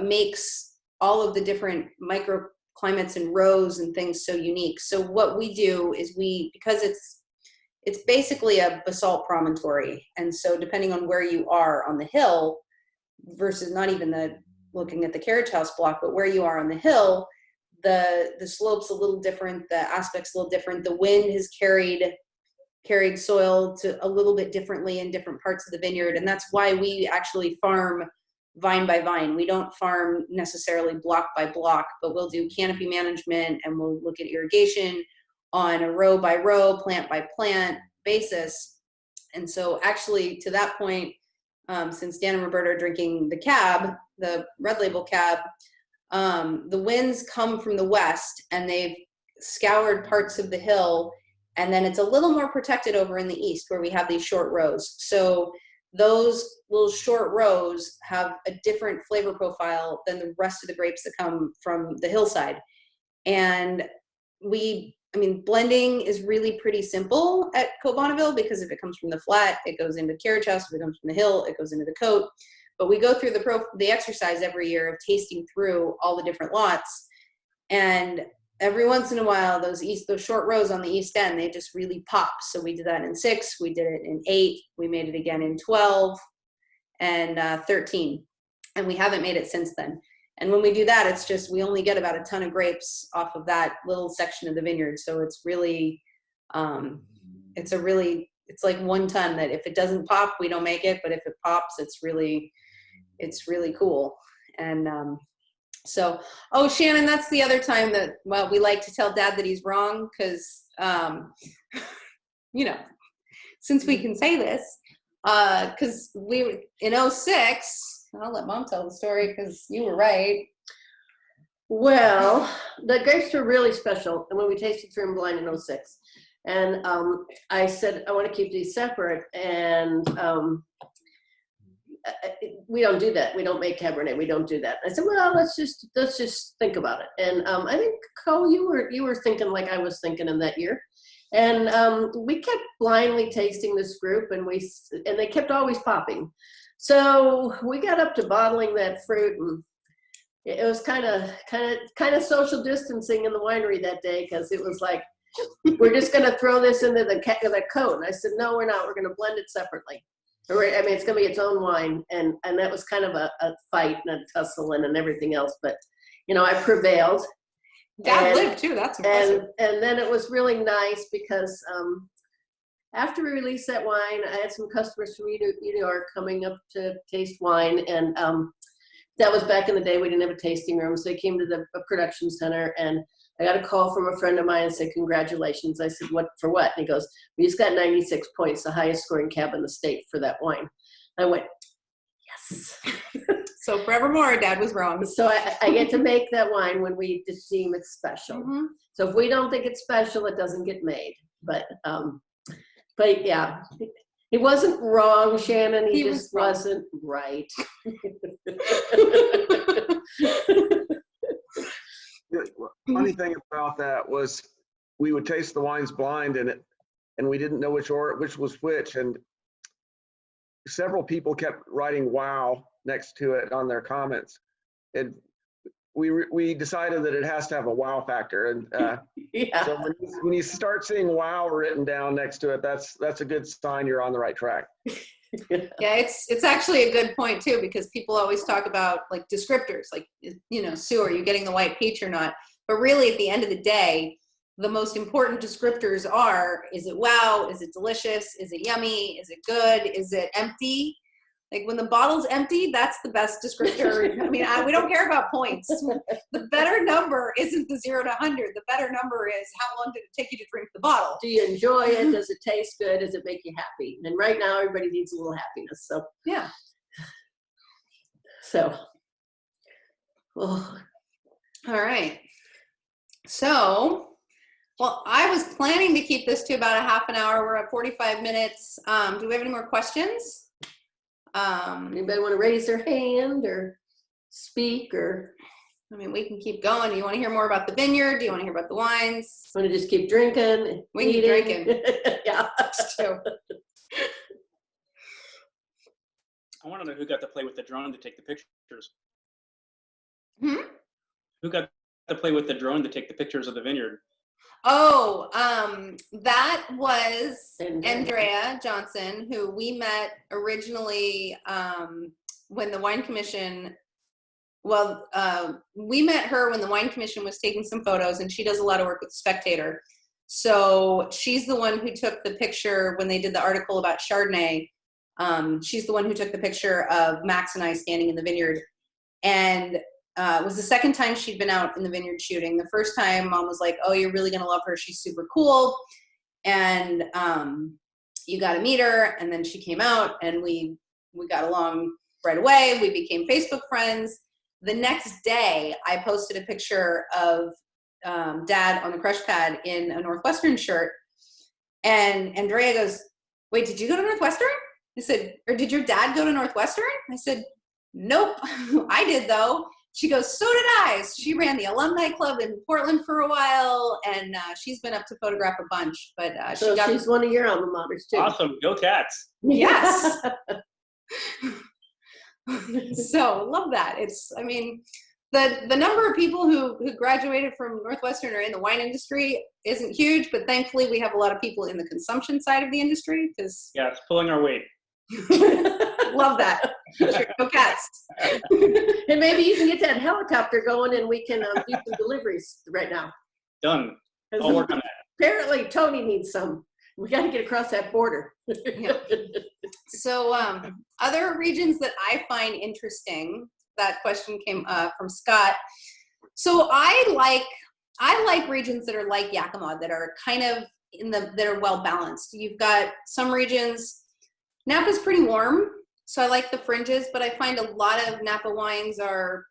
S1: makes all of the different microclimates and rows and things so unique. So what we do is because it's basically a basalt promontory, and so depending on where you are on the hill versus not even looking at the carriage house block, but where you are on the hill, the slope's a little different, the aspect's a little different, the wind has carried soil to a little bit differently in different parts of the vineyard. And that's why we actually farm vine by vine. We don't farm necessarily block by block, but we'll do canopy management, and we'll look at irrigation on a row by row, plant by plant basis. And so actually, to that point, since Dan and Roberta are drinking the cab, the red label cab, the winds come from the west, and they've scoured parts of the hill, and then it's a little more protected over in the east where we have these short rows. So those little short rows have a different flavor profile than the rest of the grapes that come from the hillside. And blending is really pretty simple at Co-Bonneville, because if it comes from the flat, it goes into carriage house. If it comes from the hill, it goes into the coat. But we go through the exercise every year of tasting through all the different lots. And every once in a while, those short rows on the east end, they just really pop. So we did that in 6, we did it in 8, we made it again in 12, and 13. And we haven't made it since then. And when we do that, it's just, we only get about a ton of grapes off of that little section of the vineyard. So it's really, it's like 1 ton that if it doesn't pop, we don't make it. But if it pops, it's really cool. And so, oh, Shannon, that's the other time that, well, we like to tell Dad that he's wrong because, you know, since we can say this, because we were in 06, I'll let Mom tell the story because you were right.
S2: Well, the grapes were really special, and when we tasted through them blind in 06, and I said I want to keep these separate, and we don't do that. We don't make Cabernet. We don't do that. I said, well, let's just think about it. And I think Cole, you were thinking like I was thinking in that year, and we kept blindly tasting this group, and they kept always popping. So we got up to bottling that fruit, and it was kind of social distancing in the winery that day because it was like, we're just going to throw this into the coat. And I said, no, we're not. We're going to blend it separately. I mean, it's going to be its own wine, and that was kind of a fight and a tussle and everything else. But you know, I prevailed.
S1: Dad lived too. That's impressive.
S2: And then it was really nice because. After we released that wine, I had some customers from New York coming up to taste wine, and that was back in the day. We didn't have a tasting room, so they came to the production center, and I got a call from a friend of mine and said, congratulations. I said, what for what? And he goes, we just got 96 points, the highest scoring cab in the state for that wine. I went, yes.
S1: So forevermore, Dad was wrong.
S2: So I get to make that wine when we deem it's special.
S1: Mm-hmm.
S2: So if we don't think it's special, it doesn't get made. But yeah, he wasn't wrong, Shannon. He just wasn't right.
S13: Funny thing about that was we would taste the wines blind, and we didn't know which was which, and several people kept writing "wow" next to it on their comments, and we decided that it has to have a wow factor, and
S2: yeah.
S13: So when you start seeing wow written down next to it, that's a good sign you're on the right track.
S1: Yeah, it's actually a good point too, because people always talk about like descriptors, like, you know, Sue, are you getting the white peach or not? But really at the end of the day, the most important descriptors are, is it wow? Is it delicious? Is it yummy? Is it good? Is it empty? Like when the bottle's empty, that's the best descriptor. I mean, we don't care about points. The better number isn't the 0 to 100. The better number is how long did it take you to drink the bottle?
S2: Do you enjoy it? Does it taste good? Does it make you happy? And right now, everybody needs a little happiness. So
S1: yeah.
S2: So,
S1: oh. All right. So, well, I was planning to keep this to about a half an hour. We're at 45 minutes. Do we have any more questions?
S2: Anybody want to raise their hand or speak, or?
S1: I mean, we can keep going. Do you want to hear more about the vineyard? Do you want to hear about the wines?
S2: Want to just keep drinking?
S1: We can keep drinking.
S2: Yeah,
S1: that's true.
S9: I want to know who got to play with the drone to take the pictures.
S1: Hmm?
S9: Who got to play with the drone to take the pictures of the vineyard?
S1: Oh, that was Andrea Johnson, who we met originally when the Wine Commission, we met her when the Wine Commission was taking some photos, and she does a lot of work with The Spectator. So she's the one who took the picture when they did the article about Chardonnay. She's the one who took the picture of Max and I standing in the vineyard. And it was the second time she'd been out in the vineyard shooting. The first time, Mom was like, oh, you're really going to love her. She's super cool. And you got to meet her. And then she came out, and we got along right away. We became Facebook friends. The next day, I posted a picture of Dad on the crush pad in a Northwestern shirt. And Andrea goes, wait, did you go to Northwestern? I said, or did your dad go to Northwestern? I said, nope, I did though. She goes, so did I. She ran the alumni club in Portland for a while, and she's been up to photograph a bunch. But
S2: so she's one of your alma maters too.
S9: Awesome, go Cats!
S1: Yes. So love that. I mean, the number of people who graduated from Northwestern or in the wine industry isn't huge, but thankfully we have a lot of people in the consumption side of the industry because
S9: yeah, it's pulling our weight.
S1: Love that. Sure, go cats.
S2: And maybe you can get that helicopter going and we can do some deliveries right now.
S9: Done. I'll work on that.
S2: Apparently Tony needs some. We got to get across that border.
S1: Yeah. So other regions that I find interesting, that question came from Scott. So I like regions that are like Yakima, that are kind of that are well balanced. You've got some regions, Napa's pretty warm, so I like the fringes, but I find a lot of Napa wines are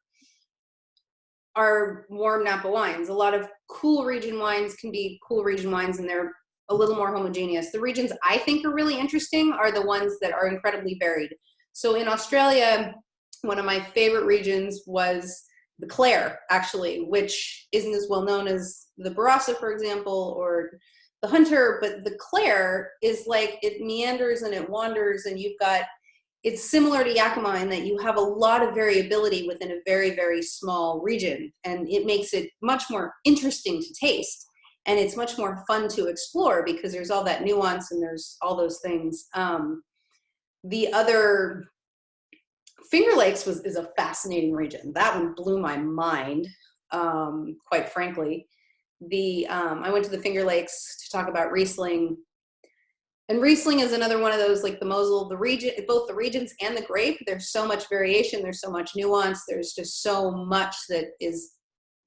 S1: warm Napa wines. A lot of cool region wines can be cool region wines, and they're a little more homogeneous. The regions I think are really interesting are the ones that are incredibly varied. So in Australia, one of my favorite regions was the Clare, actually, which isn't as well known as the Barossa, for example, or the Hunter, but the Clare is like, it meanders and it wanders, and it's similar to Yakima in that you have a lot of variability within a very, very small region, and it makes it much more interesting to taste. And it's much more fun to explore because there's all that nuance and there's all those things. The other, Finger Lakes is a fascinating region. That one blew my mind, quite frankly. I went to the Finger Lakes to talk about Riesling. And Riesling is another one of those, like the Mosel, the region, both the regions and the grape. There's so much variation. There's so much nuance. There's just so much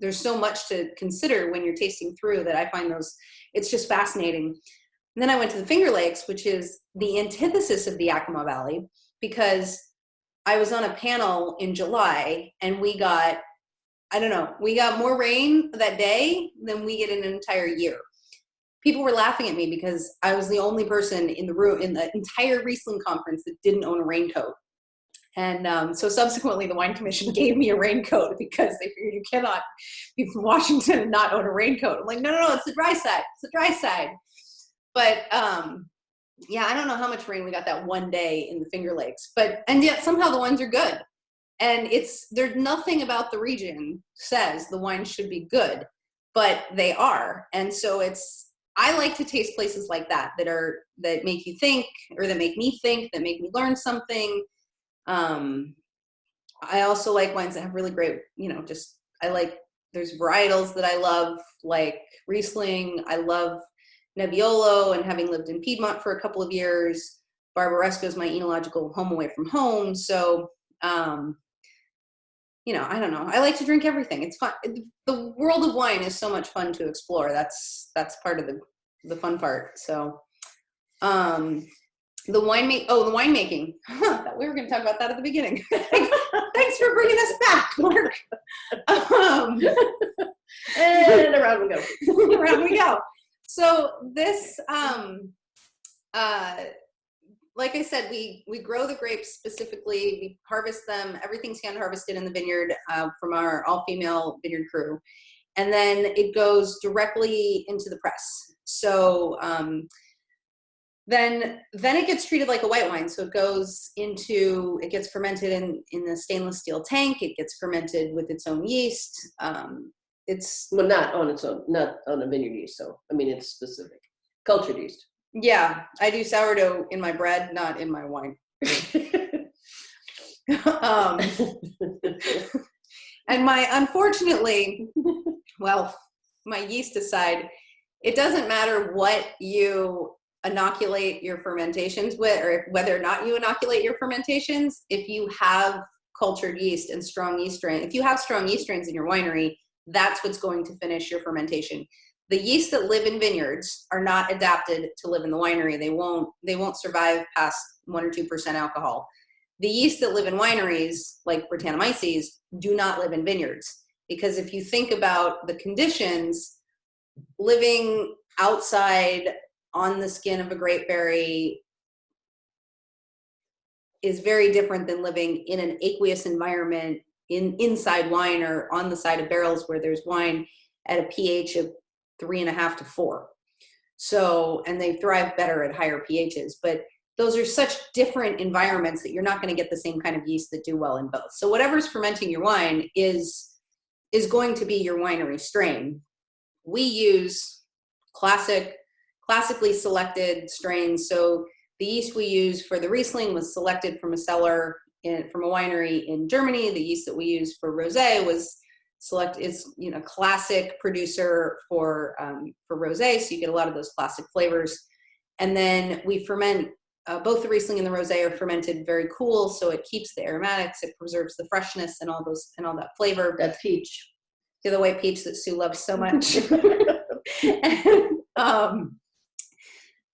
S1: there's so much to consider when you're tasting through that I find it's just fascinating. And then I went to the Finger Lakes, which is the antithesis of the Yakima Valley, because I was on a panel in July and we got more rain that day than we get in an entire year. People were laughing at me because I was the only person in the room in the entire Riesling conference that didn't own a raincoat. And so subsequently the Wine Commission gave me a raincoat because they figured you cannot be from Washington and not own a raincoat. I'm like, no, it's the dry side. It's the dry side. But yeah, I don't know how much rain we got that one day in the Finger Lakes, and yet somehow the wines are good. And there's nothing about the region says the wines should be good, but they are. And so I like to taste places like that that make you think, or that make me think, that make me learn something. I also like wines that have really great, there's varietals that I love, like Riesling. I love Nebbiolo, and having lived in Piedmont for a couple of years, Barbaresco is my enological home away from home. So, I don't know. I like to drink everything. It's fun. The world of wine is so much fun to explore. That's part of the fun part. So, the winemaking. Thought we were going to talk about that at the beginning. Thanks for bringing us back, Mark.
S2: And around we go.
S1: Around we go. So this, like I said, we grow the grapes specifically. We harvest them. Everything's hand harvested in the vineyard from our all-female vineyard crew, and then it goes directly into the press. So then it gets treated like a white wine. So it gets fermented in the stainless steel tank. It gets fermented with its own yeast.
S2: Not on its own, not on a vineyard yeast. So, it's specific. Cultured yeast.
S1: Yeah, I do sourdough in my bread, not in my wine. And unfortunately, my yeast aside, it doesn't matter what you inoculate your fermentations with, or whether or not you inoculate your fermentations. If you have cultured yeast and strong yeast strain, if you have strong yeast strains in your winery, that's what's going to finish your fermentation. The yeasts that live in vineyards are not adapted to live in the winery. They won't survive past 1 or 2% alcohol. The yeasts that live in wineries, like Brettanomyces, do not live in vineyards. Because if you think about the conditions, living outside on the skin of a grapeberry is very different than living in an aqueous environment inside wine, or on the side of barrels where there's wine at a pH of 3.5 to 4. So, and they thrive better at higher pHs, but those are such different environments that you're not going to get the same kind of yeast that do well in both. So whatever's fermenting your wine is going to be your winery strain. We use classically selected strains. So the yeast we use for the Riesling was selected from a cellar from a winery in Germany. The yeast that we use for rosé is classic producer for rosé, so you get a lot of those classic flavors. And then we ferment both the Riesling and the rosé are fermented very cool, so it keeps the aromatics, it preserves the freshness and all that flavor.
S2: That peach.
S1: The white peach that Sue loves so much.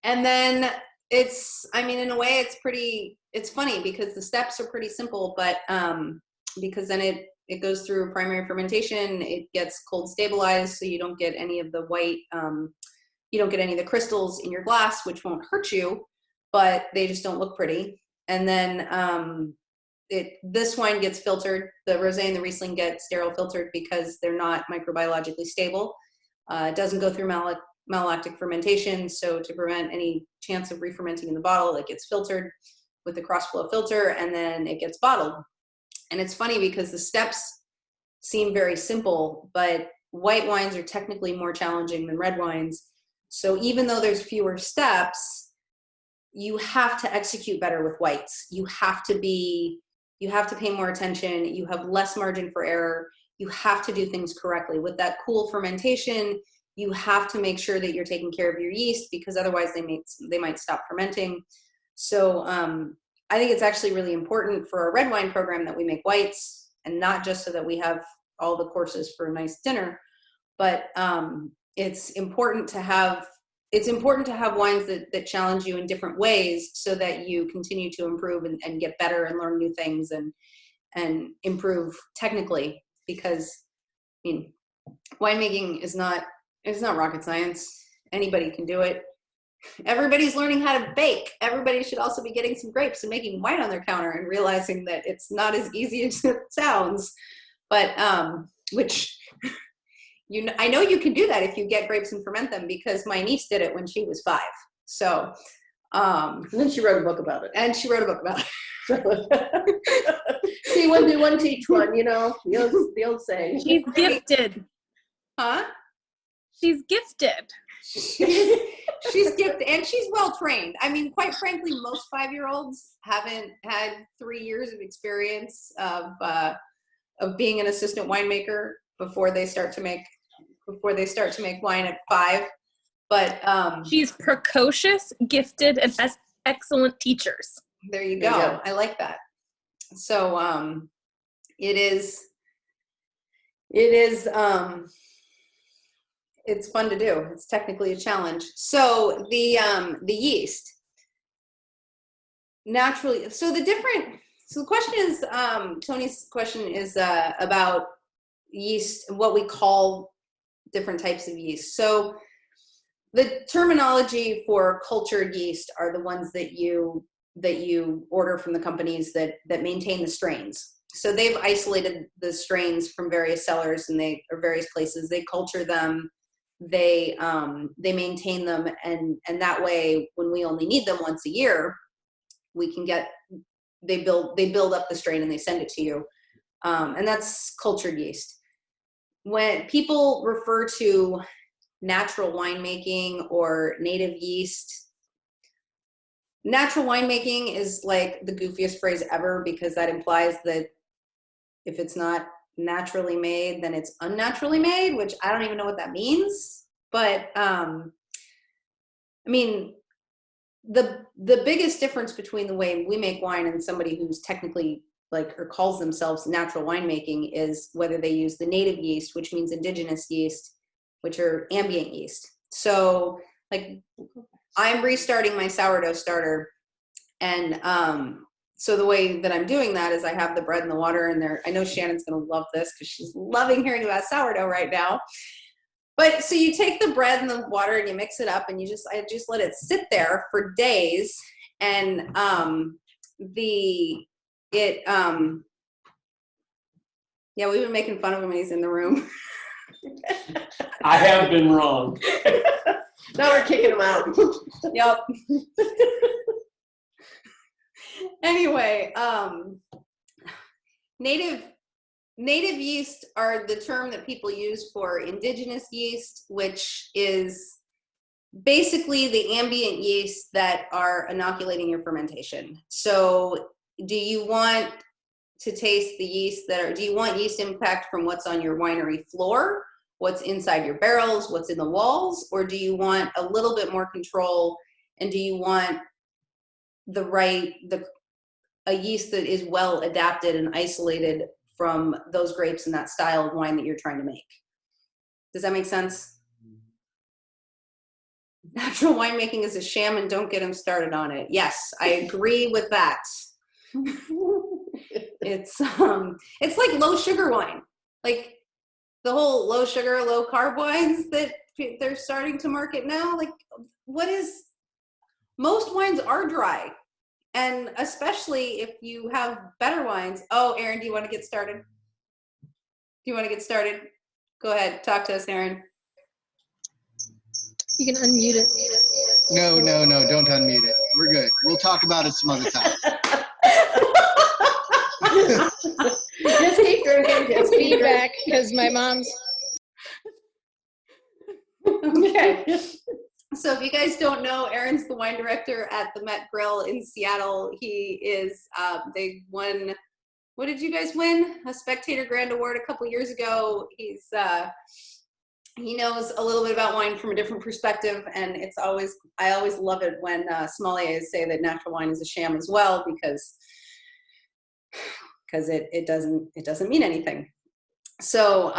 S1: And then in a way it's funny because the steps are pretty simple, but because then it goes through primary fermentation, it gets cold stabilized, so you don't get any of the white, you don't get any of the crystals in your glass, which won't hurt you, but they just don't look pretty. And then this wine gets filtered. The rosé and the Riesling get sterile filtered because they're not microbiologically stable. It doesn't go through malolactic fermentation, so to prevent any chance of re-fermenting in the bottle, it gets filtered with the cross-flow filter, and then it gets bottled. And it's funny because the steps seem very simple, but white wines are technically more challenging than red wines. So even though there's fewer steps, you have to execute better with whites. You have to pay more attention. You have less margin for error. You have to do things correctly. With that cool fermentation, you have to make sure that you're taking care of your yeast, because otherwise they might stop fermenting. So I think it's actually really important for our red wine program that we make whites, and not just so that we have all the courses for a nice dinner, but it's important to have wines that challenge you in different ways so that you continue to improve and get better and learn new things and improve technically, because winemaking is not rocket science. Anybody can do it. Everybody's learning how to bake. Everybody should also be getting some grapes and making wine on their counter and realizing that it's not as easy as it sounds. But which I know you can do that if you get grapes and ferment them, because my niece did it when she was 5. So
S2: and then she wrote a book about it.
S1: And she wrote a book about it.
S2: See, one do one, teach one. The old saying.
S4: She's gifted.
S1: Huh?
S4: She's gifted.
S1: She's gifted, and she's well trained. I mean, quite frankly, most 5-year-olds haven't had 3 years of experience of being an assistant winemaker before they start to make wine at 5. But
S4: she's precocious, gifted, and has excellent teachers.
S1: There you go. I like that. So it is it's fun to do. It's technically a challenge. So the yeast naturally. So the question is, Tony's question is about yeast, what we call different types of yeast. So the terminology for cultured yeast are the ones that you order from the companies that maintain the strains. So they've isolated the strains from various cellars and various places. They culture them. They maintain them, and that way, when we only need them once a year, we can they build up the strain and they send it to you, and that's cultured yeast. When people refer to natural winemaking or native yeast, natural winemaking is like the goofiest phrase ever, because that implies that if it's not naturally made, then it's unnaturally made, which I don't even know what that means. But I mean, the biggest difference between the way we make wine and somebody who's technically or calls themselves natural winemaking is whether they use the native yeast, which means indigenous yeast, which are ambient yeast. So I'm restarting my sourdough starter, and so the way that I'm doing that is I have the bread and the water in there. I know Shannon's going to love this because she's loving hearing about sourdough right now. But so you take the bread and the water and you mix it up, and I just let it sit there for days, and yeah, we've been making fun of him when he's in the room.
S14: I have been wrong.
S2: Now we're kicking him out.
S1: Yep. Anyway, native yeast are the term that people use for indigenous yeast, which is basically the ambient yeast that are inoculating your fermentation. So do you want to taste the yeast do you want yeast impact from what's on your winery floor, what's inside your barrels, what's in the walls, or do you want a little bit more control, and do you want a yeast that is well adapted and isolated from those grapes and that style of wine that you're trying to make? Does that make sense? Natural winemaking is a sham, and don't get him started on it. Yes, I agree with that. It's like low sugar wine, like the whole low sugar, low carb wines that they're starting to market now. Like, most wines are dry, and especially if you have better wines. Oh, Erin, do you want to get started? Go ahead, talk to us, Erin.
S4: You can unmute it.
S15: No, don't unmute it. We're good. We'll talk about it some other time.
S2: Just keep drinking. Just keep
S4: Feedback, because my mom's.
S1: Okay. So if you guys don't know, Aaron's the wine director at the Met Grill in Seattle. He is, they won, what did you guys win? A Spectator Grand Award a couple years ago. He knows a little bit about wine from a different perspective, and I always love it when sommeliers say that natural wine is a sham as well, because it doesn't mean anything. So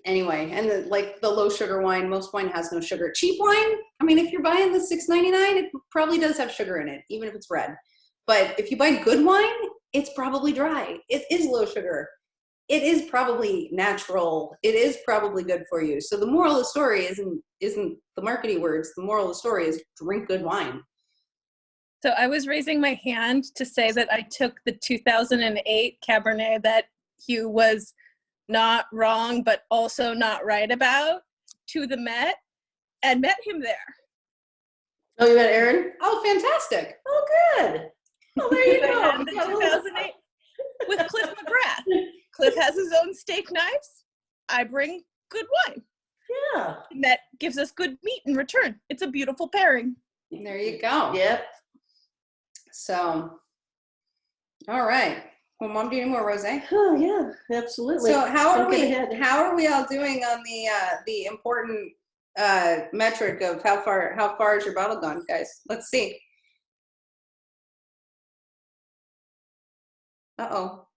S1: anyway, and the low sugar wine, most wine has no sugar. Cheap wine, I mean, if you're buying the $6.99, it probably does have sugar in it, even if it's red. But if you buy good wine, it's probably dry. It is low sugar. It is probably natural. It is probably good for you. So the moral of the story isn't the marketing words. The moral of the story is drink good wine.
S4: So I was raising my hand to say that I took the 2008 Cabernet that Hugh was not wrong, but also not right about, to the Met, and met him there.
S2: Oh, you met Aaron?
S1: Oh, fantastic.
S2: Oh, good. Oh, there you go.
S4: The 2008 with Cliff McGrath. Cliff has his own steak knives. I bring good wine.
S2: Yeah.
S4: And that gives us good meat in return. It's a beautiful pairing.
S1: There you go.
S2: Yep.
S1: So, all right. Well, Mom, do you need more rosé?
S2: Oh yeah, absolutely.
S1: So how are we all doing on the important metric of how far is your bottle gone, guys? Let's see. Uh-oh.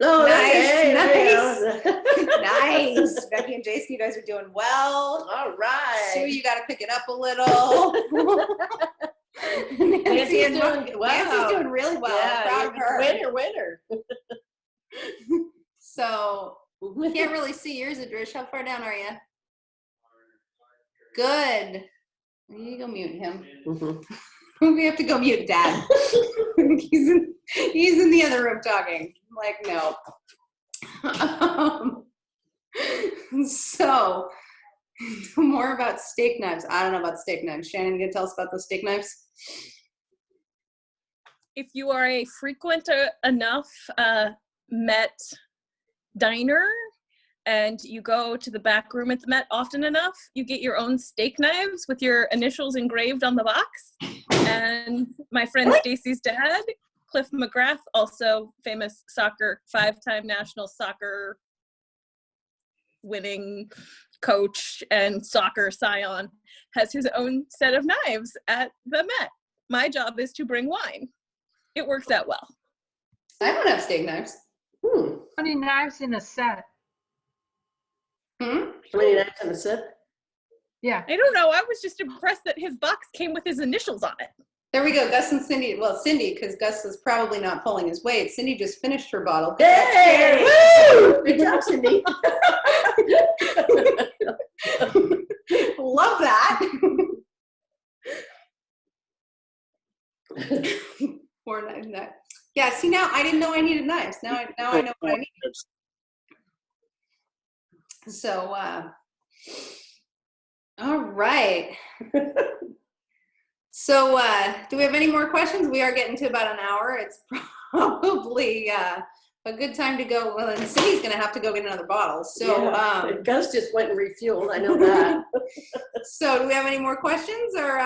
S2: Oh,
S1: nice.
S2: Okay.
S1: Nice. Becky and Jason, you guys are doing well.
S2: All right.
S1: Sue, you got to pick it up a little.
S2: Nancy's doing wow.
S1: Nancy's doing really well.
S2: Yeah,
S1: I'm proud of her.
S2: Winner.
S1: So we can't really see yours, Adrish. How far down are you? Good. You go mute him.
S2: Mm-hmm.
S1: We have to go mute Dad. He's in the other room talking. I'm like, no. So more about steak knives. I don't know about steak knives. Shannon, you gonna tell us about those steak knives?
S4: If you are a frequent enough Met diner and you go to the back room at the Met often enough, you get your own steak knives with your initials engraved on the box. And my friend Stacy's dad, Cliff McGrath, also famous soccer, 5-time national soccer winning coach and soccer scion, has his own set of knives at the Met. My job is to bring wine. It works out well.
S1: I don't have steak knives.
S5: How many knives in a set?
S2: How many knives in a set?
S5: Yeah.
S4: I don't know. I was just impressed that his box came with his initials on it.
S1: There we go. Gus and Cindy. Well, Cindy, because Gus was probably not pulling his weight. Cindy just finished her bottle.
S2: Hey! Woo! Good job, Cindy.
S1: Love that. Poor knife. Yeah, see, now I didn't know I needed knives. Now I know what I need. So, all right. So, do we have any more questions? We are getting to about an hour. It's probably a good time to go. Well, and Cindy's going to have to go get another bottle. So,
S2: Gus just went and refueled. I know that.
S1: So, do we have any more questions or?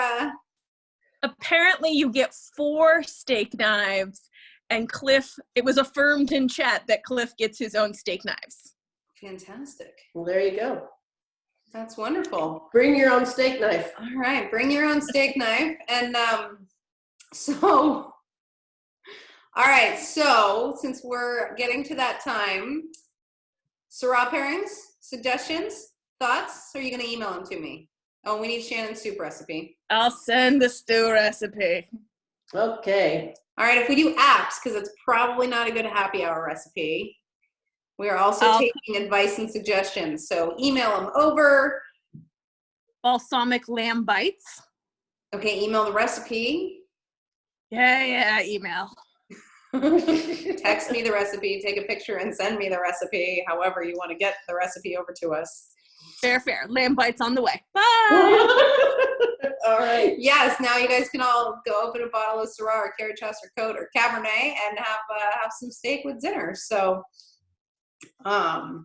S4: Apparently you get 4 steak knives, and Cliff, it was affirmed in chat that Cliff gets his own steak knives.
S1: Fantastic.
S2: Well, there you go.
S1: That's wonderful.
S2: Bring your own steak knife.
S1: All right, bring your own steak knife. And so, all right, so since we're getting to that time, Syrah pairings, suggestions, thoughts? Or are you going to email them to me? Oh, we need Shannon's soup recipe.
S4: I'll send the stew recipe.
S2: Okay.
S1: All right, if we do apps, because it's probably not a good happy hour recipe, we are also taking advice and suggestions. So email them over.
S4: Balsamic lamb bites.
S1: Okay, email the recipe.
S4: Yeah, email.
S1: Text me the recipe, take a picture and send me the recipe, however you want to get the recipe over to us.
S4: Fair. Lamb bites on the way. Bye.
S2: All right.
S1: Yes, now you guys can all go open a bottle of Syrah or Carrie Chester Coat or Cabernet and have some steak with dinner. So, so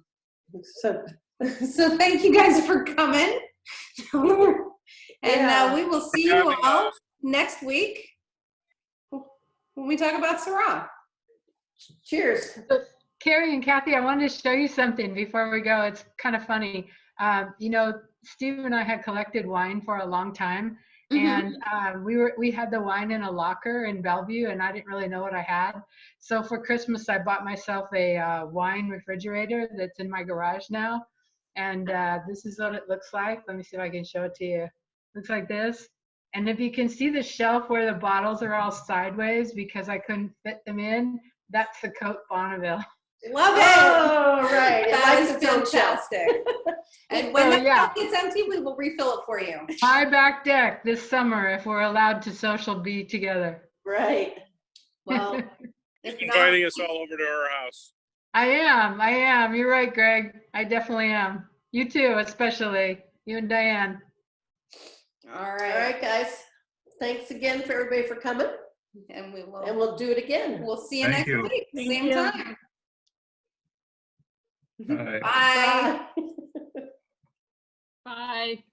S1: thank you guys for coming. And we will see you all next week when we talk about Syrah.
S2: Cheers.
S5: So, Carrie and Kathy, I wanted to show you something before we go. It's kind of funny. You know, Steve and I had collected wine for a long time, and we had the wine in a locker in Bellevue, and I didn't really know what I had. So for Christmas, I bought myself a wine refrigerator that's in my garage now, and this is what it looks like. Let me see if I can show it to you. Looks like this. And if you can see the shelf where the bottles are all sideways because I couldn't fit them in, that's the Cote Bonneville.
S1: Love it.
S2: Oh, right.
S1: That is fantastic. And when the cup gets empty, we will refill it for you.
S5: My back deck this summer if we're allowed to social be together.
S2: Right.
S1: Well,
S16: inviting us all over to our house.
S5: I am. You're right, Greg. I definitely am. You too, especially. You and Diane.
S1: All right.
S2: All right, guys. Thanks again for everybody for coming.
S1: And
S2: we'll do it again.
S1: We'll see you
S8: Thank
S1: next
S8: you.
S1: week.
S2: Thank
S1: Same
S2: you.
S1: time.
S8: Bye.
S1: Bye.
S4: Bye.